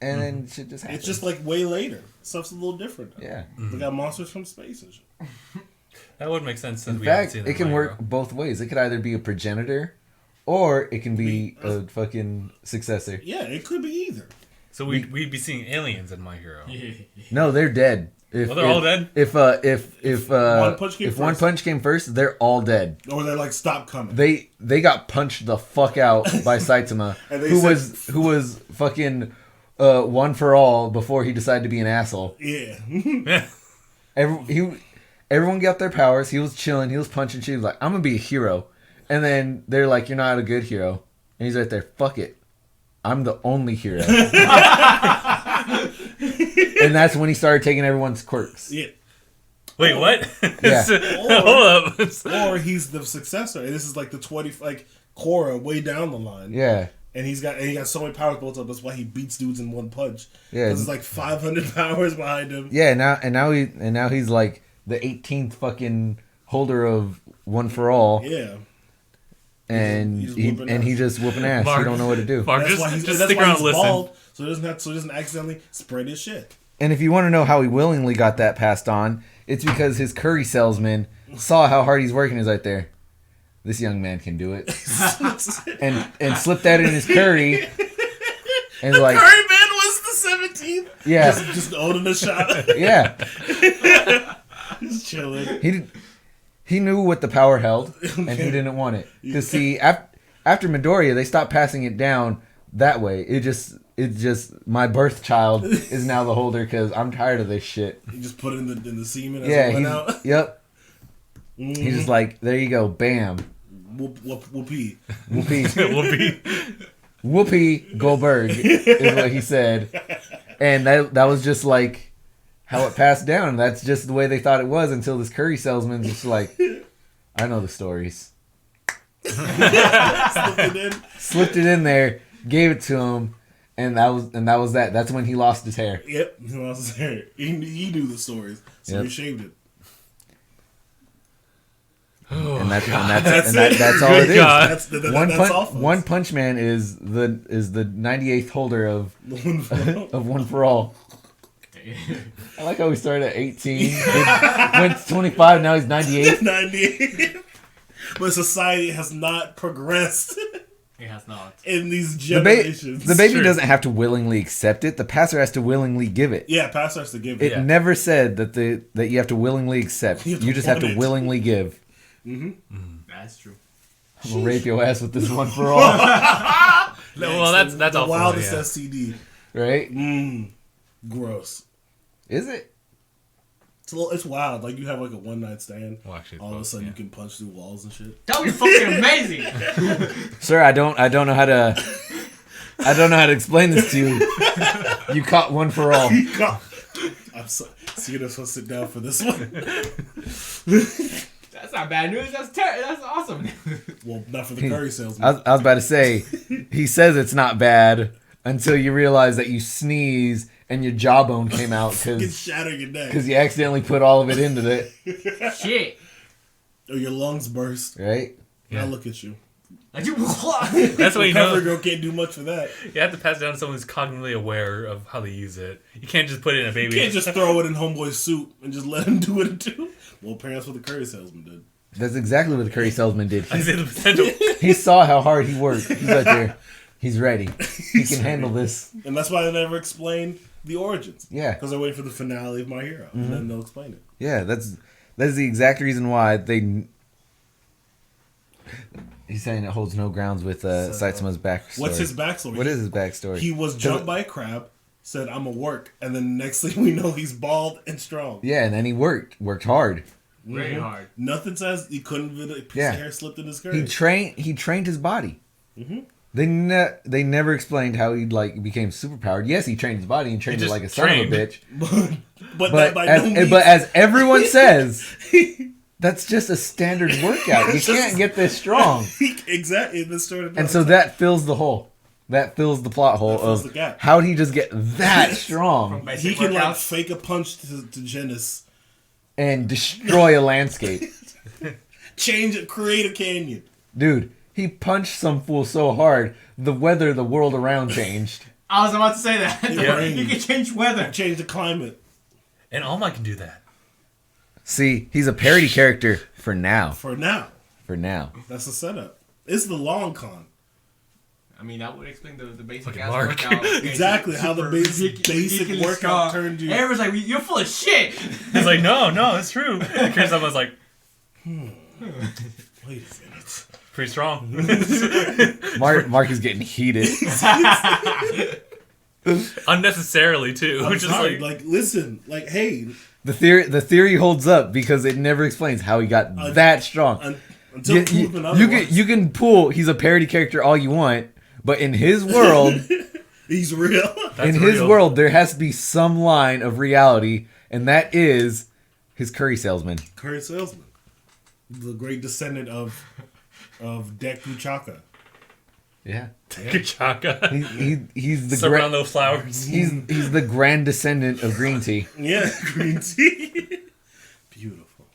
then shit just happens. It's just like way later. Stuff's a little different. Now. Yeah. They got monsters from space and shit. That would make sense. Since In we haven't fact, seen it can My work Hero. both ways. It could either be a progenitor, or it can be a fucking successor. Yeah, it could be either. So we'd be seeing aliens in My Hero. No, they're dead. If, Oh, they're all dead? If One Punch came One first. Punch came first, they're all dead. Or they're like, stop coming. They got punched the fuck out by Saitama, And they who said- was fucking one for all before he decided to be an asshole. Yeah. Yeah. Everyone got their powers. He was chilling. He was punching shit. He was like, I'm gonna be a hero. And then they're like, you're not a good hero. And he's right there. Fuck it. I'm the only hero. And that's when he started taking everyone's quirks. Yeah. Wait, what? Yeah. Hold up. Or he's the successor. And this is like the 20, like, Korra way down the line. Yeah. And he got so many powers built up. That's why he beats dudes in one punch. Yeah. Because it's like 500 powers behind him. Yeah. Now he's like the 18th fucking holder of One for All. Yeah. And He's he whooping ass. just whooping ass. Mark- he don't know what to do. Mark, That's why just he's stick around and listen. bald. So he doesn't accidentally spread his shit. And if you want to know how he willingly got that passed on, it's because his curry salesman saw how hard he's working. He's right there. This young man can do it, and slipped that in his curry, and like, Curry Man was the 17th. yeah, Just owning the shot. yeah. Just chilling. He knew what the power held, and he didn't want it. Because see, after Midoriya, they stopped passing it down that way. It's just my birth child is now the holder because I'm tired of this shit. He just put it in the semen as Yeah, it went out. yep. He's just like, there you go, bam, Whoopee. whoopee, We'll be. whoopee Goldberg is what he said, and that was just like how it passed down. That's just the way they thought it was until this curry salesman's just like, I know the stories. Slipped it in there, gave it to him, and that was that. That's when he lost his hair. Yep, he lost his hair. He knew the stories, so Yep. he shaved it. And that's it. all it is. God. That's all, folks. One Punch Man is the 98th holder of of One for All. I like how we started at 18, went to 25, now he's 98. 98. But society has not progressed. It has not. In these generations. The baby doesn't have to willingly accept it. The pastor has to willingly give it. Yeah, pastor has to give it. It never said that you have to willingly accept. You just have to willingly give. That's true. I'm gonna rape your ass with this one for all. Well, that's the awful, wildest yeah. STD. Right? Gross. Is it? It's wild. Like you have like a one night stand. Well, actually, all of a sudden you can punch through walls and shit. That would be fucking amazing. Sir, I don't know how to explain this to you. You caught one for all. I'm so you're not supposed to sit down for this one. That's not bad news. That's awesome. Well, not for the curry salesman. I was about to say, he says it's not bad until you realize that you sneeze and your jawbone came out shatter your neck because you accidentally put all of it into it. Shit. Or your lungs burst. Right? Now look at you. Like you. That's what you know. Girl can't do much for that. You have to pass it down to someone who's cognitively aware of how they use it. You can't just put it in a baby. You can't just throw it in homeboy's soup and just let him do it too. Well, apparently that's what the curry salesman did. That's exactly what the curry salesman did. I see the potential. He saw how hard he worked. He's right there. He's ready. He can handle this. And that's why they never explain the origins. Yeah. Because they're waiting for the finale of My Hero. And then they'll explain it. Yeah, that's the exact reason why they... He's saying it holds no grounds with Saitama's backstory. What's his backstory? What is his backstory? He was jumped by a crab, said, I'm going to work. And then next thing we know, he's bald and strong. Yeah, and then he worked hard. Very hard. Nothing says he couldn't fit a piece of hair slipped in his skirt. He trained his body. They never explained how he became superpowered. Yes, he trained his body and trained it like a son of a bitch. but as everyone says, that's just a standard workout. You can't get this strong. Exactly. And so that fills the hole. That fills the plot hole of how did he just get that strong? He can like fake a punch to Genis and destroy a landscape. Change it, create a canyon. Dude, he punched some fool so hard, the world around changed. I was about to say that. He can change weather. Change the climate. And All Might can do that. See, he's a parody character for now. For now. That's the setup. It's the long con. I mean, that would explain the basic ass workout. Exactly, how the basic workout turned you. Everyone's like, you're full of shit. He's like, no, it's true. And Kritsof was like, wait a minute. Pretty strong. Mark is getting heated. Unnecessarily, too. I'm Which sorry. is like, Listen, hey. The theory holds up because it never explains how he got that strong. Until proven otherwise. You can pull, he's a parody character all you want, but in his world... he's real. In his world, there has to be some line of reality, and that is his curry salesman. Curry salesman. The great descendant of Deku Chaka. Yeah. Deku Chaka. He's the surround those flowers. He's the grand descendant of green tea. Yeah, green tea. Beautiful.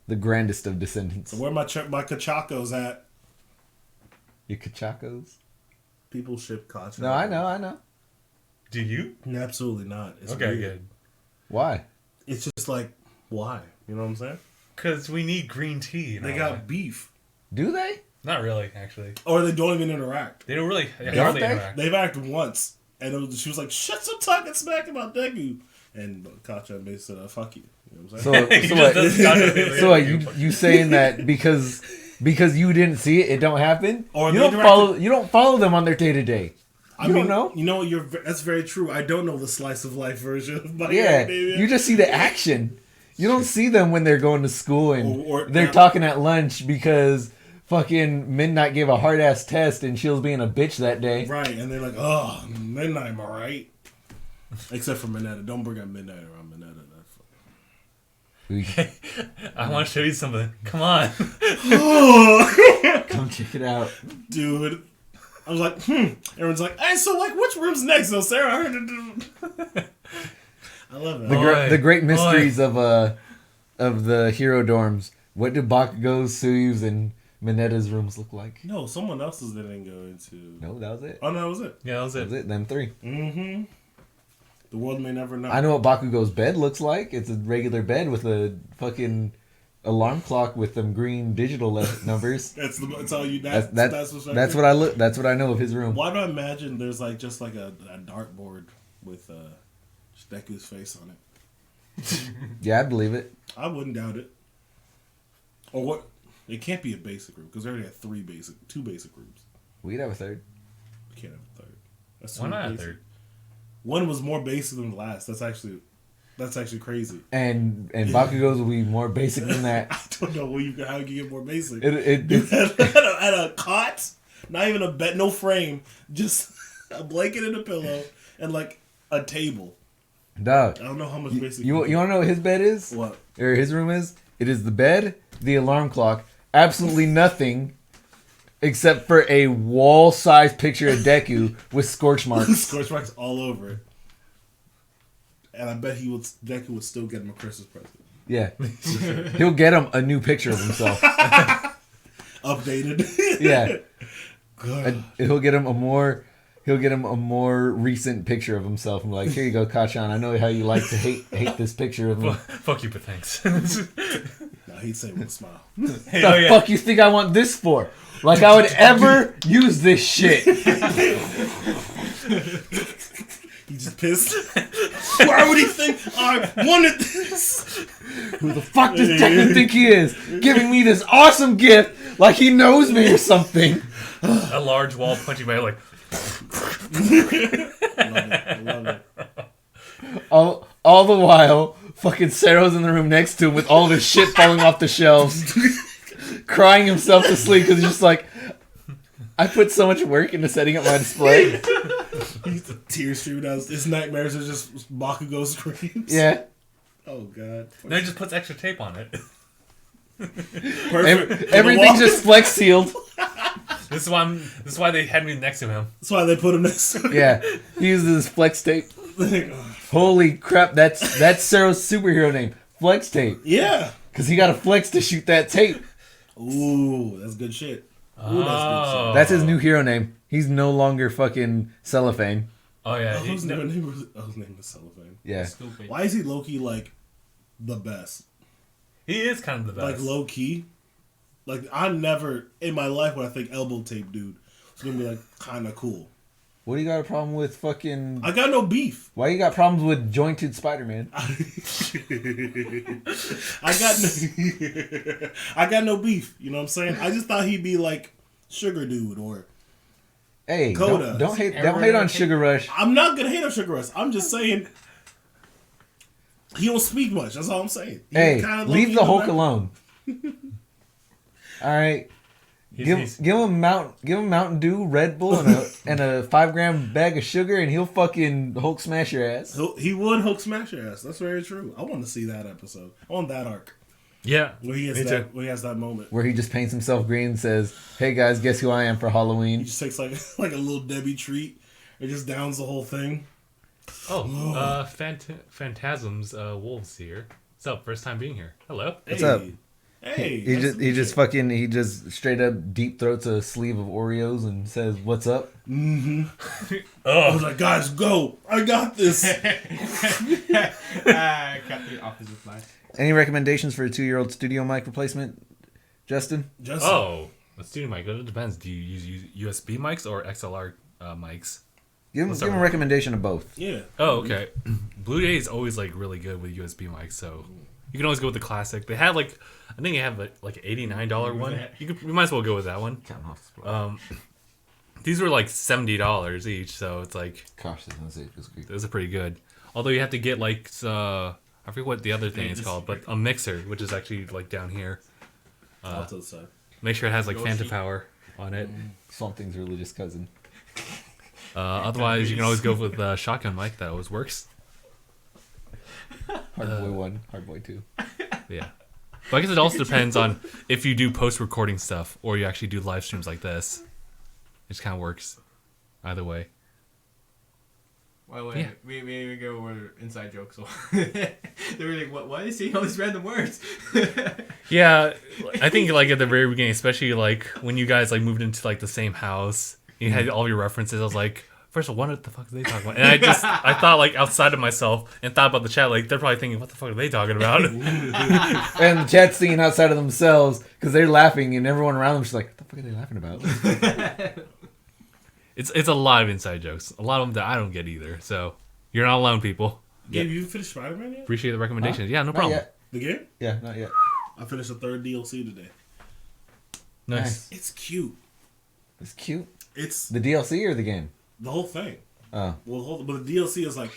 The grandest of descendants. So where my Kachakos at? Your Kachakos? People ship Kachakos. No, I know. Do you? Absolutely not. It's okay, weird. good. Why? It's just like, why? You know what I'm saying? Because we need green tea. They got beef. Do they? Not really, actually. Or they don't even interact. They don't really hardly interact. They've acted once. And she was like, shut some talking smack about Deku. And Kacha basically said, fuck you. You know what I'm saying? So you saying that because you didn't see it don't happen? Or you don't follow them on their day-to-day. You don't know? You know, that's very true. I don't know the slice of life version of My Academia. You just see the action. You don't see them when they're going to school and they're talking at lunch because fucking Midnight gave a hard-ass test and she was being a bitch that day. Right, and they're like, oh, Midnight, am I right? Except for Mineta. Don't bring up Midnight around Mineta. I want to show you something. Come on. Come check it out. Dude. I was like, Everyone's like, hey, so like, which room's next though, Sarah? I heard it. I love it. The great mysteries of the hero dorms. What do Bakugo's, Suyu's, and Mineta's rooms look like? No, someone else's they didn't go into. No, that was it. Oh, no, that was it. Yeah, that was it. That was it. Them three. Mm-hmm. The world may never know. I know what Bakugo's bed looks like. It's a regular bed with a fucking alarm clock with them green digital numbers. That's all you. That's what I look. That's what I know of his room. Why do I imagine there's like just like a dartboard with Deku's face on it? Yeah, I believe it. I wouldn't doubt it. Or what? It can't be a basic group because they already have two basic groups. We could have a third. We can't have a third. That's Why not basic. a third? One was more basic than the last. That's actually crazy. And Bakugo's will be more basic than that. I don't know how you can get more basic. It's, At a cot, not even a bed, no frame, just a blanket and a pillow, and like a table. dog. I don't know how much basic. You want to know what his bed is? What? Or his room is? It is the bed, the alarm clock, absolutely nothing except for a wall-sized picture of Deku with scorch marks. Scorch marks all over it. And I bet Deku would still get him a Christmas present. Yeah. He'll get him a new picture of himself. Updated. Yeah. God. He'll get him a more recent picture of himself and be like, here you go, Kachan. I know how you like to hate this picture of me. Fuck you, but thanks. No, he'd say with a smile. Hey, What the fuck you think I want this for? Like I would ever use this shit. He just pissed. Why would he think I wanted this? Who the fuck does Deku think he is? Giving me this awesome gift like he knows me or something. A large wall punching bag like. I love it. All the while, fucking Sero's in the room next to him with all this shit falling off the shelves, crying himself to sleep because he's just like, I put so much work into setting up my display. Tears streaming down. His nightmares are just Bakugo screams. Yeah. Oh god. Then he just puts extra tape on it. Perfect. Everything's just flex sealed. This is why they had me next to him. That's why they put him next to him. Yeah. He uses his flex tape. Holy crap, that's Sero's superhero name. Flex tape. Yeah. Because he got a flex to shoot that tape. Ooh, that's good shit. Ooh, that's good shit. That's his new hero name. He's no longer fucking Cellophane. Oh yeah. Oh, his name was Cellophane. Yeah. Stupid. Why is he low key like the best? He is kind of the best. Like low key. Like I never in my life would I think elbow tape dude was gonna be like kind of cool. What do you got a problem with fucking... I got no beef. Why you got problems with jointed Spider-Man? I got no beef. You know what I'm saying? I just thought he'd be like Sugar Dude or Hey, Coda. don't hate on Sugar Rush. I'm not gonna hate on Sugar Rush. I'm just saying he don't speak much. That's all I'm saying. He Hey, kinda leave low-key the in Hulk back. alone. All right. Give him Mountain Dew, Red Bull, and a 5-gram bag of sugar, and he'll fucking Hulk smash your ass. He would Hulk smash your ass. That's very true. I want to see that episode. I want that arc Yeah. where he has that moment. Where he just paints himself green and says, "Hey guys, guess who I am for Halloween?" He just takes like a little Debbie treat and just downs the whole thing. Oh, Phantasm's Wolves here. What's up? First time being here. Hello. What's up? Hey, He just straight up deep throats a sleeve of Oreos and says, "What's up?" I was like, guys, go! I got this. I kept the opposite reply. Any recommendations for a 2-year-old studio mic replacement, Justin? Oh, the studio mic. It depends. Do you use USB mics or XLR mics? Give him a recommendation of both. Yeah. Oh, okay. Blue Jay is always like really good with USB mics, so you can always go with the classic. They have like, I think they have like $89 one. You might as well go with that one. These were like $70 each, so it's like, Gosh, those are pretty good. Although you have to get like, I forget what the other thing is called, but a mixer, which is actually like down here. Off to the side. Make sure it has like Phantom power on it. Swamp Thing's religious cousin. Otherwise, you can always go with the shotgun mic. That always works. Hardboy 1, Hardboy 2. Yeah. But I guess it also depends on if you do post-recording stuff or you actually do live streams like this. It just kind of works either way. Wait, Yeah. we go over inside jokes. So they were like, "What? Why is he all these random words?" Yeah, I think like at the very beginning, especially like when you guys like moved into like the same house, you had all your references. I was like, first of all, what the fuck are they talking about? And I thought like outside of myself and thought about the chat. Like they're probably thinking, what the fuck are they talking about? And the chat's thinking outside of themselves because they're laughing, and everyone around them is like, what the fuck are they laughing about? It's a lot of inside jokes. A lot of them that I don't get either. So you're not alone, people. Gabe, you finished Spider-Man yet? Appreciate the recommendation. Yeah, no Not problem. yet. The game? Yeah, not yet. I finished the 3rd DLC today. Nice. It's cute. It's cute. It's The DLC or the game? the whole thing. Oh. Well, but the DLC is like,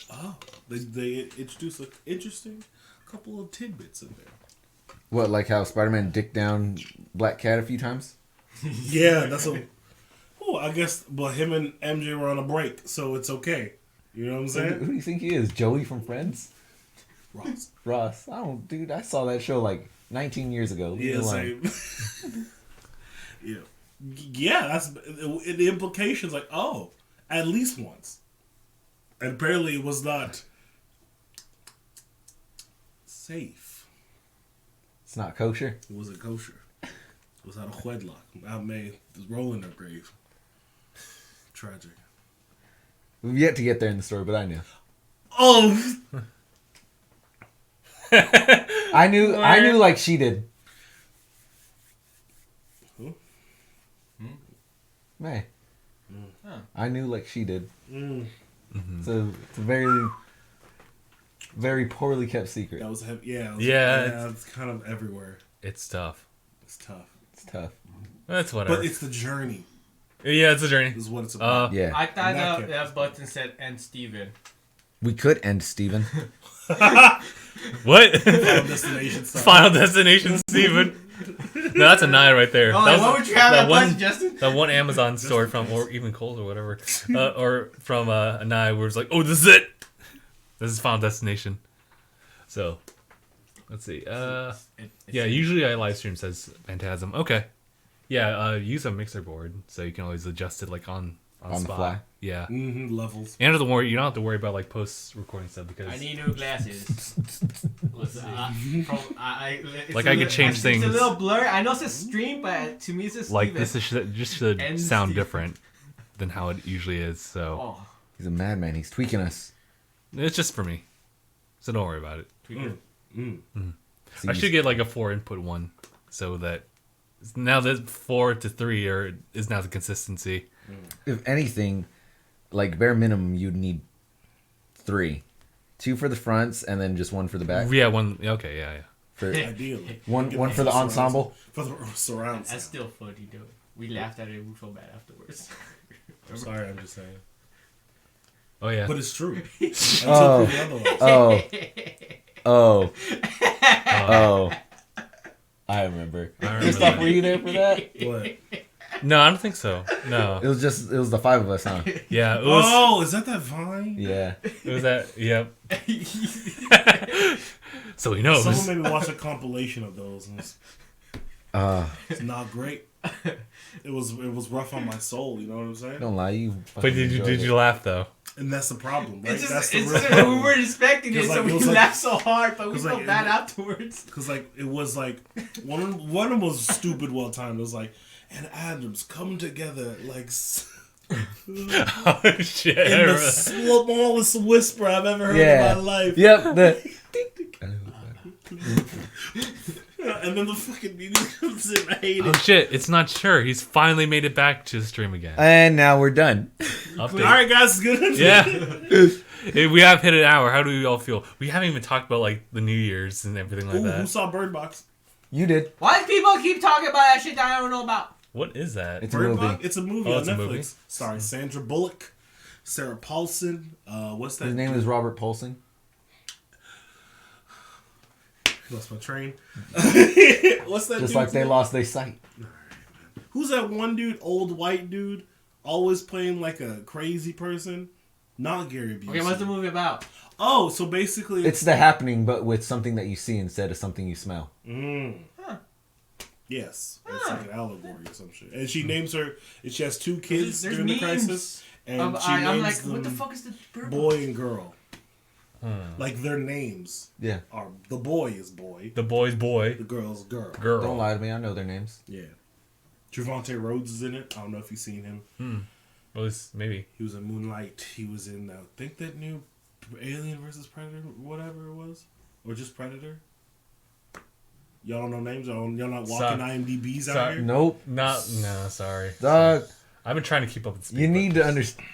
they introduce an interesting couple of tidbits in there. What, like how Spider-Man dicked down Black Cat a few times? Yeah, that's a. Oh, I guess. But him and MJ were on a break, so it's okay. You know what I'm Who saying? do you think he is? Joey from Friends? Ross. Dude, I saw that show like 19 years ago. Leave me alone. Same. Yeah. Yeah, that's the implications. Like, oh, at least once, and apparently it was not safe. It's not kosher. It wasn't kosher. It was out of wedlock. Aunt May was rolling her grave. Tragic. We've yet to get there in the story, but I knew. Oh, I knew like she did. Who? May. Huh. I knew like she did. Mm-hmm. So it's a very, very poorly kept secret. that was heavy. Yeah. Yeah, It's kind of everywhere. It's tough. It's tough, It's tough. That's whatever. but it's the journey. Yeah, it's a journey. Is what it's about. Yeah. I thought That that button said "and Steven." We could end Steven. What? Final Destination stuff. Final Destination, Steven. No, that's a 9 right there. Oh, That was- what would you have that one, button, Justin? that one Amazon store from, or even Kohl's or whatever, or from a 9 where it's like, oh, this is it. This is Final Destination. So, let's see. Yeah, usually I live stream, says Phantasm. Okay. Yeah, use a mixer board so you can always adjust it like on On the spot. fly. Yeah. Levels. And you don't have to worry about like post recording stuff because I need new glasses. Like, I could change things. It's a little blurry. I know it says stream, but to me it says like Steven. this just should And sound Steven. different than how it usually is. So Oh, He's a madman. He's tweaking us. it's just for me. So don't worry about it. I See, should get like a 4 input one so that now that 4 to 3 is now the consistency. if anything, like bare minimum, you'd need 3. 2 for the fronts and then just 1 for the back. Yeah, one. Okay, yeah. For, Ideally. one Get for the surround ensemble. sound. For the surround that's sound. still funny though. We laughed at it. We felt bad afterwards. I'm sorry, I'm just saying. Oh yeah. But it's true. Oh. Until Oh. I remember. Kritsof, were you there for that? What? No, I don't think so. No. It was the 5 of us, huh? Yeah, it was. Oh, is that Vine? Yeah. It was that. Yep. So he knows. Someone made me watch a compilation of those, and it's not great. It was rough on my soul. You know what I'm saying? Don't lie, you. But did you laugh though? And that's the problem, right? It's That's just, the real we problem. weren't expecting it, Because, so like, we it was like- laughed so hard, but we 'cause, felt like, bad it- afterwards. Because it was like one of them was stupid, well timed. It was like, and Adams come together like Oh shit! in the smallest whisper I've ever heard Yeah. in my life. Yep. And then the fucking music comes in. I hate Oh it. shit! It's not sure. He's finally made it back to the stream again. And now we're done. Update. All right, guys, it's good. Yeah. We have hit an hour. How do we all feel? We haven't even talked about like the New Year's and everything like Ooh, who that. saw Bird Box? You did. Why do people keep talking about that shit that I don't know about? What is that? It's a Bird movie. Box? It's a movie Oh, on it's a Netflix. movie? Sorry, Sandra Bullock, Sarah Paulson. What's that? His name is Robert Paulson. Lost my train. What's that? Just like dude's they name? lost their sight. Who's that one dude? Old white dude, always playing like a crazy person. Not Gary Busey. Okay, what's the movie about? Oh, so basically, It's The Happening, but with something that you see instead of something you smell. Huh. Yes, it's like an allegory or some shit. And she names her. And she has 2 kids There's during the memes crisis, and of- she I'm names like, them what the fuck is the bird boy box? and girl. Like their names Yeah. are the boy is boy, The boy's boy. the girl's girl. Girl. Don't lie to me. I know their names. Yeah. Trevante Rhodes is in it. I don't know if you've seen him. Well, maybe. He was in Moonlight. He was in, I think, that new Alien vs. Predator, whatever it was. Or just Predator. Y'all don't know names? Y'all not walking IMDb's out here? Nope. No, sorry. Dog. I've been trying to keep up with speed. You need to understand.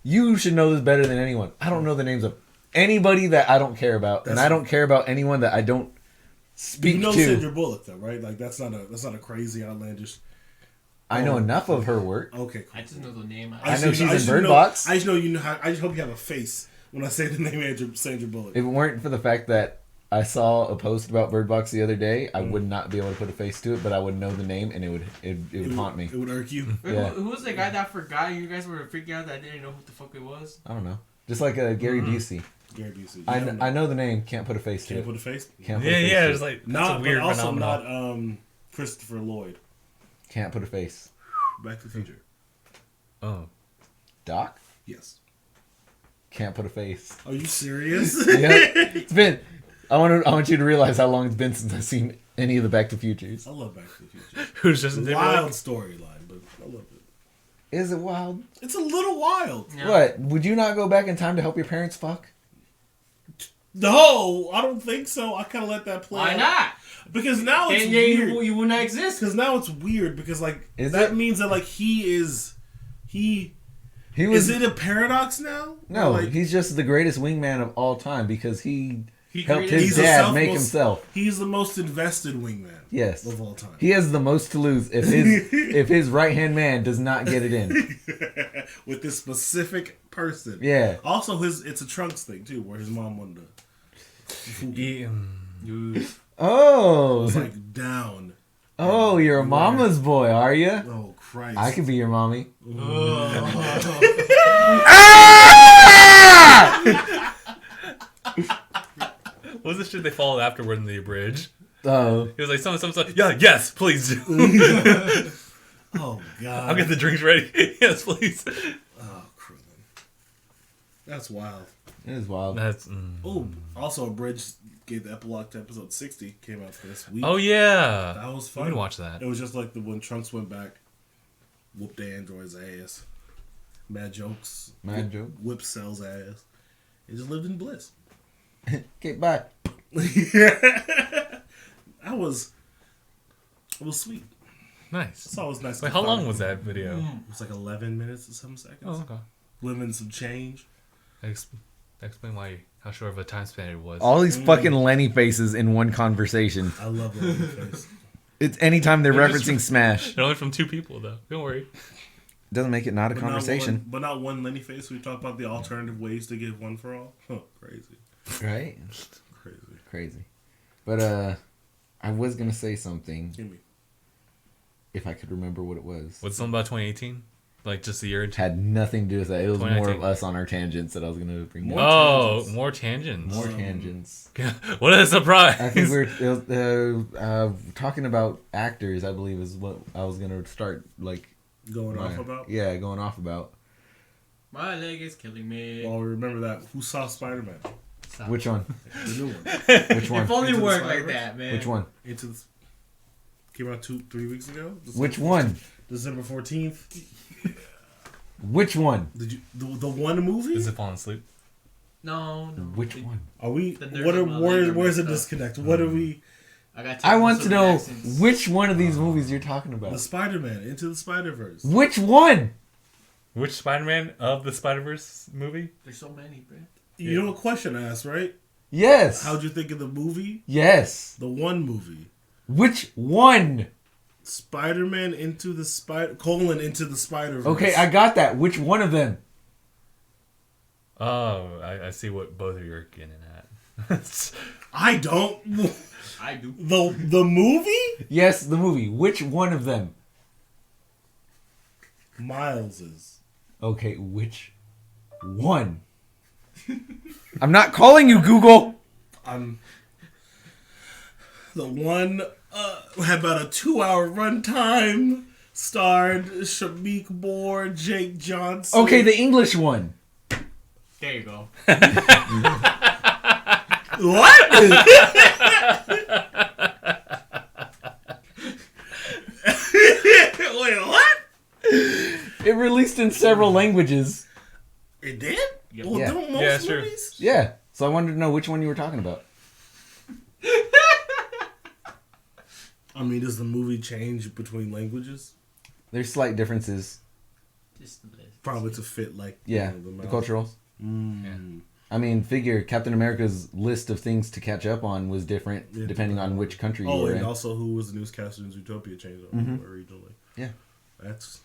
You should know this better than anyone. I don't know the names of anybody that I don't care about, and I don't care about anyone that I don't speak to. You know to. Sandra Bullock, though, right? Like that's not a crazy outlandish. I know enough of her work. Okay, cool. I just know the name. I know she's in Bird Box. I just know you know. I just hope you have a face when I say the name Sandra Bullock. If it weren't for the fact that I saw a post about Bird Box the other day, I would not be able to put a face to it, but I would know the name, and it would haunt me. It would irk you. Wait, Yeah. who was the guy that forgot? You guys were freaking out that I didn't know what the fuck it was. I don't know. Just like Gary Busey. Gary Busey. I know the name, can't put a face to Can't it. put a face. Can't put a face Yeah, to it's it. like that's Not a weird but also phenomenon. not Christopher Lloyd. Can't put a face. Back to the Future. Oh. Doc? Yes. Can't put a face. Are you serious? Yeah. It's been. I want you to realize how long it's been since I've seen any of the Back to Futures. I love Back to the Future. Who's Justin Wild Timberlake? storyline, but I love it. Is it wild? It's a little wild. Yeah. What? Would you not go back in time to help your parents fuck? No, I don't think so. I kind of let that play. Why out. not? Because now it's Then weird. you would not exist. Because now it's weird. Because like Is that it? means that like he was. is it a paradox now? No, Or, like, he's just the greatest wingman of all time because he helped created- his the dad make most- himself. He's the most invested wingman. Yes. Of all time. He has the most to lose if his right hand man does not get it in. With this specific person. Yeah. Also, it's a Trunks thing too, where his mom wanted to. Yeah, Dude. Oh. It's like down. Oh, you're a mama's boy, are you? Oh Christ! I could be your mommy. what was the shit they followed afterward in the bridge? Oh. He was like, something. Yeah, yes, please do. Oh God! I'll get the drinks ready. Yes, please. Oh, Krillin. That's wild. It is wild. That's. Oh, also a bridge gave the epilogue to episode 60 came out this week. Oh yeah. That was We fun. can watch that. It was just like when Trunks went back, whooped the android's ass. Mad jokes. Joke. Whipped Cell's ass. He just lived in bliss. Okay, bye. It was sweet. Nice. It's always nice. Wait, to how long find- was that video? It was like 11 minutes or some seconds. Oh, okay. Living some change. Explain how short of a time span it was. All these fucking Lenny faces in one conversation. I love the face. It's anytime they're They're referencing just- Smash. It's only from two people though. Don't worry. Doesn't make it not a But conversation. But not one Lenny face. We talk about the alternative ways to give one for all. Huh, crazy. Right? Crazy. Crazy. But I was gonna say something Give me. if I could remember what it was. What's something about 2018? Like just the year. Had nothing to do with that. It was more of 2019. us on our tangents that I was gonna bring More up. Oh, more tangents. More tangents. What a surprise! I think we're talking about actors. I believe is what I was gonna start like Going off about? Yeah, going off about. My leg is killing me. Well, remember that. Who saw Spider-Man? Stop. Which one? The new one. Which one? If only Into the worked like Spider-Verse? that, man. Which one? Into the... Came out 2-3 weeks ago? Which one? December 14th. Which one? Did you... The one movie? Is it falling asleep? No. Which one? Are we... The nerves What are, of my leg are where's the messed up. disconnect? What are we... I want to know Accents. which one of these movies you're talking The about. Spider-Man. Into the Spider-Verse. Which one? Which Spider-Man of the Spider-Verse movie? There's so many, bro. You know what question I asked, right? Yes. How'd you think of the movie? Yes. The one movie. Which one? Spider-Man into the into the Spider-Verse. Okay, I got that. Which one of them? Oh, I see what both of you are getting at. I don't... I do. The movie? Yes, the movie. Which one of them? Miles's. Okay, which one? I'm not calling you Google. The one had about a 2-hour runtime. Starred Shamik Moore, Jake Johnson. Okay, the English one. There you go. What? Wait, what? It released in several languages. It did? Yep. Well, Yeah. don't most Yeah, sure. movies? Yeah. So I wanted to know which one you were talking about. I mean, does the movie change between languages? There's slight differences. Just a little. Probably to fit, like, Yeah, the the mouth. cultural. I mean, figure Captain America's list of things to catch up on was different Yeah, depending on which country you Oh, were and in. also who was the newscaster in Zootopia changed originally. Yeah. That's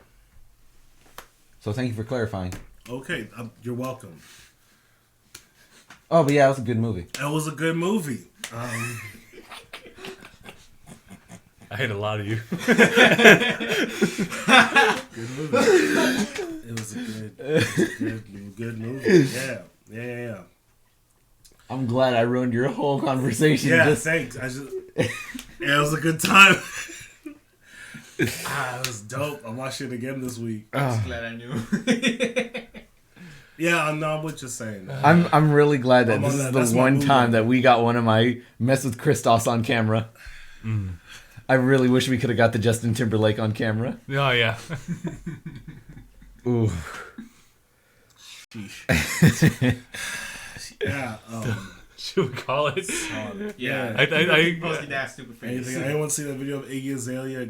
So thank you for clarifying. okay. You're welcome. Oh, but yeah, it was a good movie. That was a good movie. I hate a lot of you. Good movie. It was a good movie. Yeah. I'm glad I ruined your whole conversation. Yeah, Just- thanks. It was a good time. It was dope. I watched it again this week. I'm glad I knew. Yeah, I'm not what you're saying. I'm really glad that I'm this on is that. the That's my one movie. time that we got one of my mess with Kritsof on camera. I really wish we could have got the Justin Timberlake on camera. Oh, yeah. Ooh. Yeah. Should we call it? Yeah. I Posting that stupid face. Anyone see that video of Iggy Azalea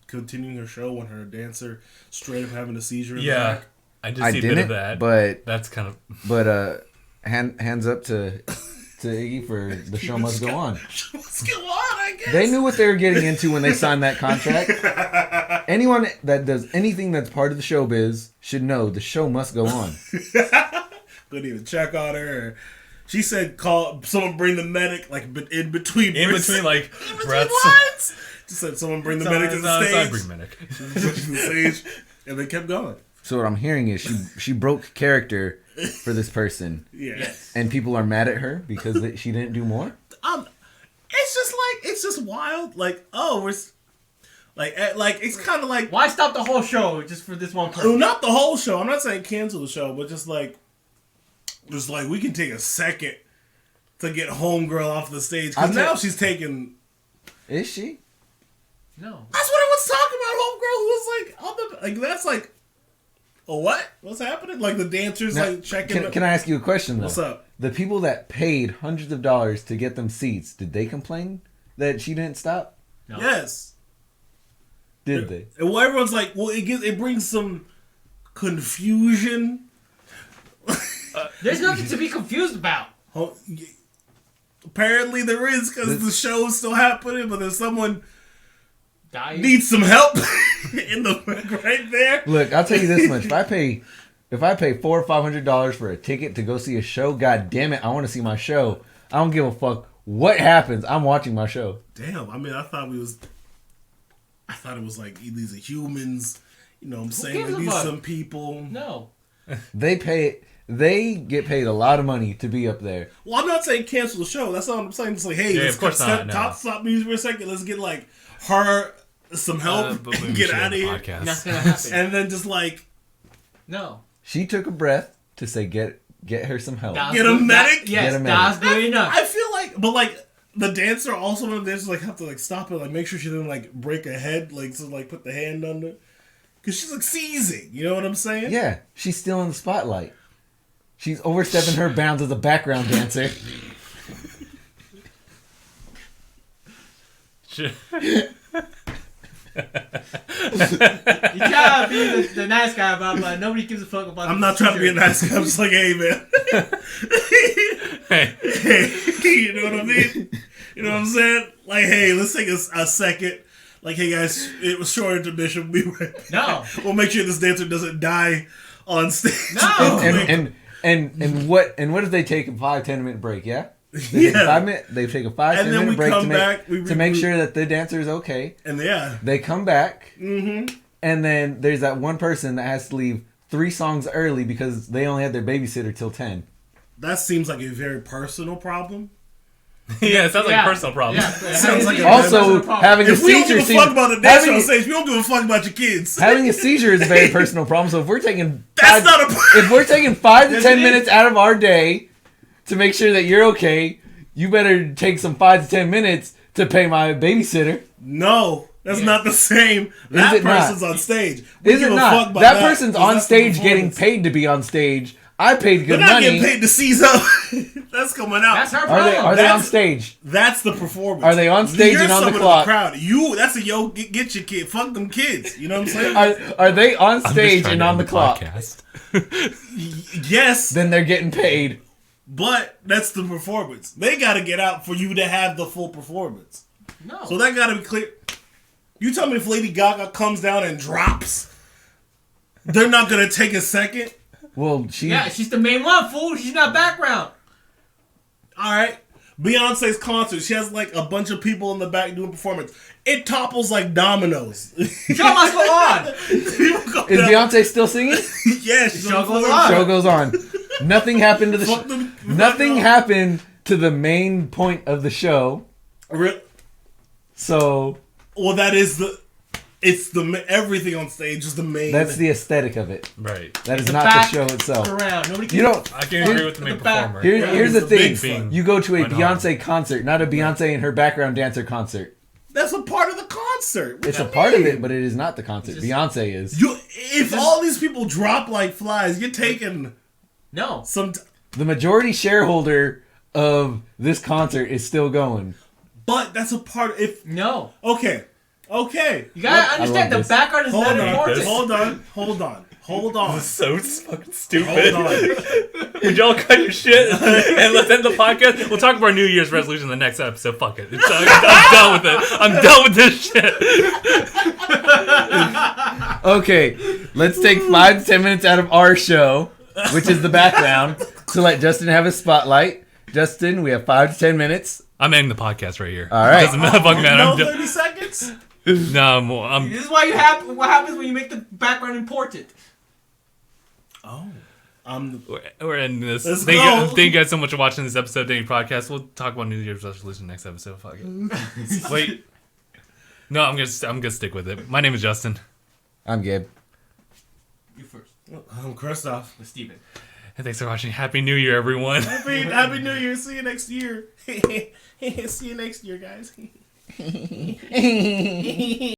continuing her show when her dancer straight up having a seizure? In the Yeah. back? I did I see a bit didn't, of that. but That's kind of... hands up to Iggy for the show must go on. Let's go on, I guess. They knew what they were getting into when they signed that contract. Anyone that does anything that's part of the showbiz should know the show must go on. Couldn't even check on her. She said, "Call someone, bring the medic." Like in between, In between, like, in between breaths. lines. She said, "Someone bring the medic to the Sorry, stage." bring medic. She was pushing the stage, and they kept going. So what I'm hearing is she broke character for this person, Yeah. and people are mad at her because she didn't do more. It's just wild. Like, oh, we're like it's kind of like Why stop the whole show just for this one oh, person? not the whole show. I'm not saying cancel the show, but just like we can take a second to get Homegirl off the stage because now she's taking. Is she? No. That's what I was talking about. Homegirl who was like on the like that's like. Oh, what? What's happening? Like the dancers Now, like checking. Can I ask you a question though? What's up? The people that paid hundreds of dollars to get them seats, did they complain that she didn't stop? No. Yes. Did they? And well, everyone's like, well, it brings some confusion. There's nothing to be confused about. Oh, apparently there is because the show's still happening, but there's someone Dying. needs some help in the right there. Look, I'll tell you this much: if I pay $400 or $500 for a ticket to go see a show, god damn it, I want to see my show. I don't give a fuck what happens. I'm watching my show. Damn, I mean, I thought it was like these are humans. You know what I'm saying? gives a Maybe fuck? some people. No. They get paid a lot of money to be up there. Well, I'm not saying cancel the show. That's not what I'm saying. It's like, hey, Yeah, let's of course not, no. stop music for a second. Let's get like her some help But we and get should out of have a here. podcast. That's gonna happen. And then just like No. She took a breath to say, get her some help. That was Get a good- medic? Yes, Get a medic. that was good enough. I feel like, but like the dancer also one of the dancers like have to like stop it, like make sure she didn't like break her head, like so like put the hand under, because she's like seizing. You know what I'm saying? Yeah, she's still in the spotlight. She's overstepping her bounds as a background dancer. Sure. You try to be the nice guy about it, but nobody gives a fuck about I'm not trying to be a nice guy. I'm just like, hey man, Hey, hey, you know what I mean? You know what I'm saying? Like, hey, let's take a second. Like, hey guys, it was short intermission. We No. we'll make sure this dancer doesn't die on stage. No. And what if they take a 5-10 minute break? Yeah, they take a 5-10 And then minute we break come to make back, we to make regroup. sure that the dancer is okay. And yeah, They come back, mm-hmm. and then there's that one person that has to leave 3 songs early because they only had their babysitter till 10. That seems like a very personal problem. yeah, it sounds like Yeah. a personal problem. Yeah. Sounds like a- Also, having a If we don't seizure give a fuck about the dancer on having, stage, we don't give a fuck about your kids. having a seizure is a very personal problem. So if we're taking That's not a if we're taking 5 to Yes, 10 it minutes is. out of our day to make sure that you're okay, you better take some 5 to 10 minutes to pay my babysitter. No, That's not the same. That person's on stage. Is it not? That person's on stage getting paid to be on stage. I paid good money. They're not getting paid to seize up. That's coming out. That's her problem. Are they on stage? That's the performance. Are they on stage and on the clock? Crowd. That's a get your kid. Fuck them kids. You know what I'm saying? Are they on stage and on the clock? Yes. Then they're getting paid. But that's the performance. They got to get out for you to have the full performance. No. So that got to be clear. You tell me if Lady Gaga comes down and drops, they're not going to take a second? Well, she's the main one, fool. She's not background. All right. Beyonce's concert, she has like a bunch of people in the back doing performance. It topples like dominoes. Show must go on. Is Beyonce still singing? Yeah, show goes on. Show goes on. Nothing happened to the nothing happened to the main point of the show. So, well, that is everything on stage is the main. That's the aesthetic of it. Right. That is not the show itself. Nobody you don't. I can agree with the main performer. Here's the thing. You go to a Beyonce concert, not a Beyonce and her background dancer concert. That's a part of the concert. It's a part of it, but it is not the concert. Beyonce is. If all these people drop like flies, you're taking the majority shareholder of this concert is still going. But that's a part of Okay. You gotta understand the background is not important. Hold on. This is so fucking stupid. Hold on. Did y'all cut your shit and let's end the podcast? We'll talk about our New Year's resolution in the next episode. Fuck it. I'm done with it. I'm done with this shit. Okay, let's take 5 to 10 minutes out of our show, which is the background, to let Justin have a spotlight. Justin, we have 5 to 10 minutes. I'm ending the podcast right here. All right. Doesn't matter. No 30 seconds? No, This is why what happens when you make the background important. Oh. We're ending this. Thank you guys so much for watching this episode of DangIT Podcast. We'll talk about New Year's resolution next episode. Fuck it. Wait. No, I'm gonna stick with it. My name is Justin. I'm Gabe. You first. I'm Kritsof. With Steven. And thanks for watching. Happy New Year, everyone. Happy New Year. See you next year. See you next year, guys.